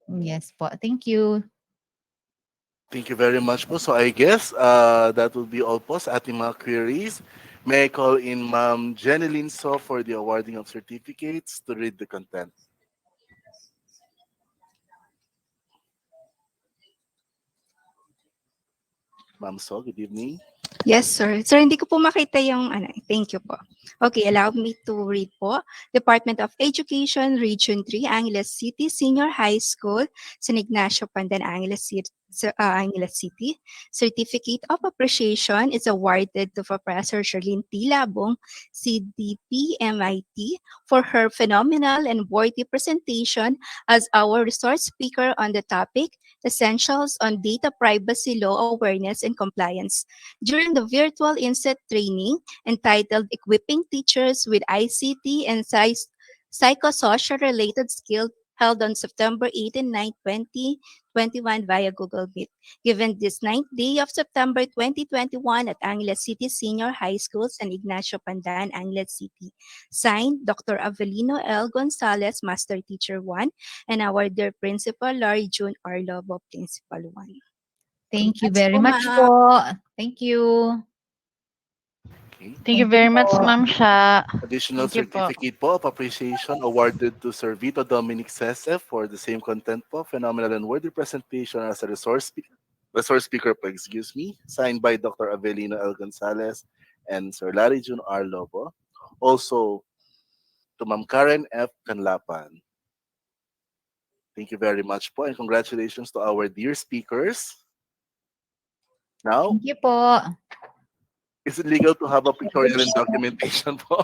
Yes po. Thank you. Thank you very much po. So I guess that will be all po sa ating mga queries. May I call in Ma'am Jeneline So for the awarding of certificates to read the content. Ma'am So, good evening. Yes, sir. Sir, hindi ko po makita yung ano. Thank you po. Okay, allow me to read po. Department of Education, Region 3, Angeles City Senior High School, San Ignacio Pandan, Angeles City. Certificate of Appreciation is awarded to Professor Charlene T. Labong, CDP MIT, for her phenomenal and worthy presentation as our resource speaker on the topic Essentials on Data Privacy Law Awareness and Compliance during the virtual inset training entitled Equipping Teachers with ICT and Psychosocial Related Skills held on September 8 and 9, 2021 via Google Meet. Given this 9th day of September 2021 at Angeles City Senior High School, San Ignacio Pandan, Angeles City. Signed, Dr. Avelino L. Gonzalez, Master Teacher 1, and our dear Principal, Laurie June R. Lobo, Principal 1. Thank you Congrats very po, much ma'am. po. Thank you. Okay. Thank you very much, Ma'am Sha. Additional Thank you po. certificate po of appreciation awarded to Sir Vito Dominic Sesef for the same content po, phenomenal and worthy presentation as a resource speaker po, excuse me, signed by Dr. Avelino L. Gonzalez and Sir Larry June R. Lobo. Also, to Ma'am Karen F. Canlapan. Thank you very much po and congratulations to our dear speakers. Now, Thank you po. is it legal to have a pictorial and documentation po?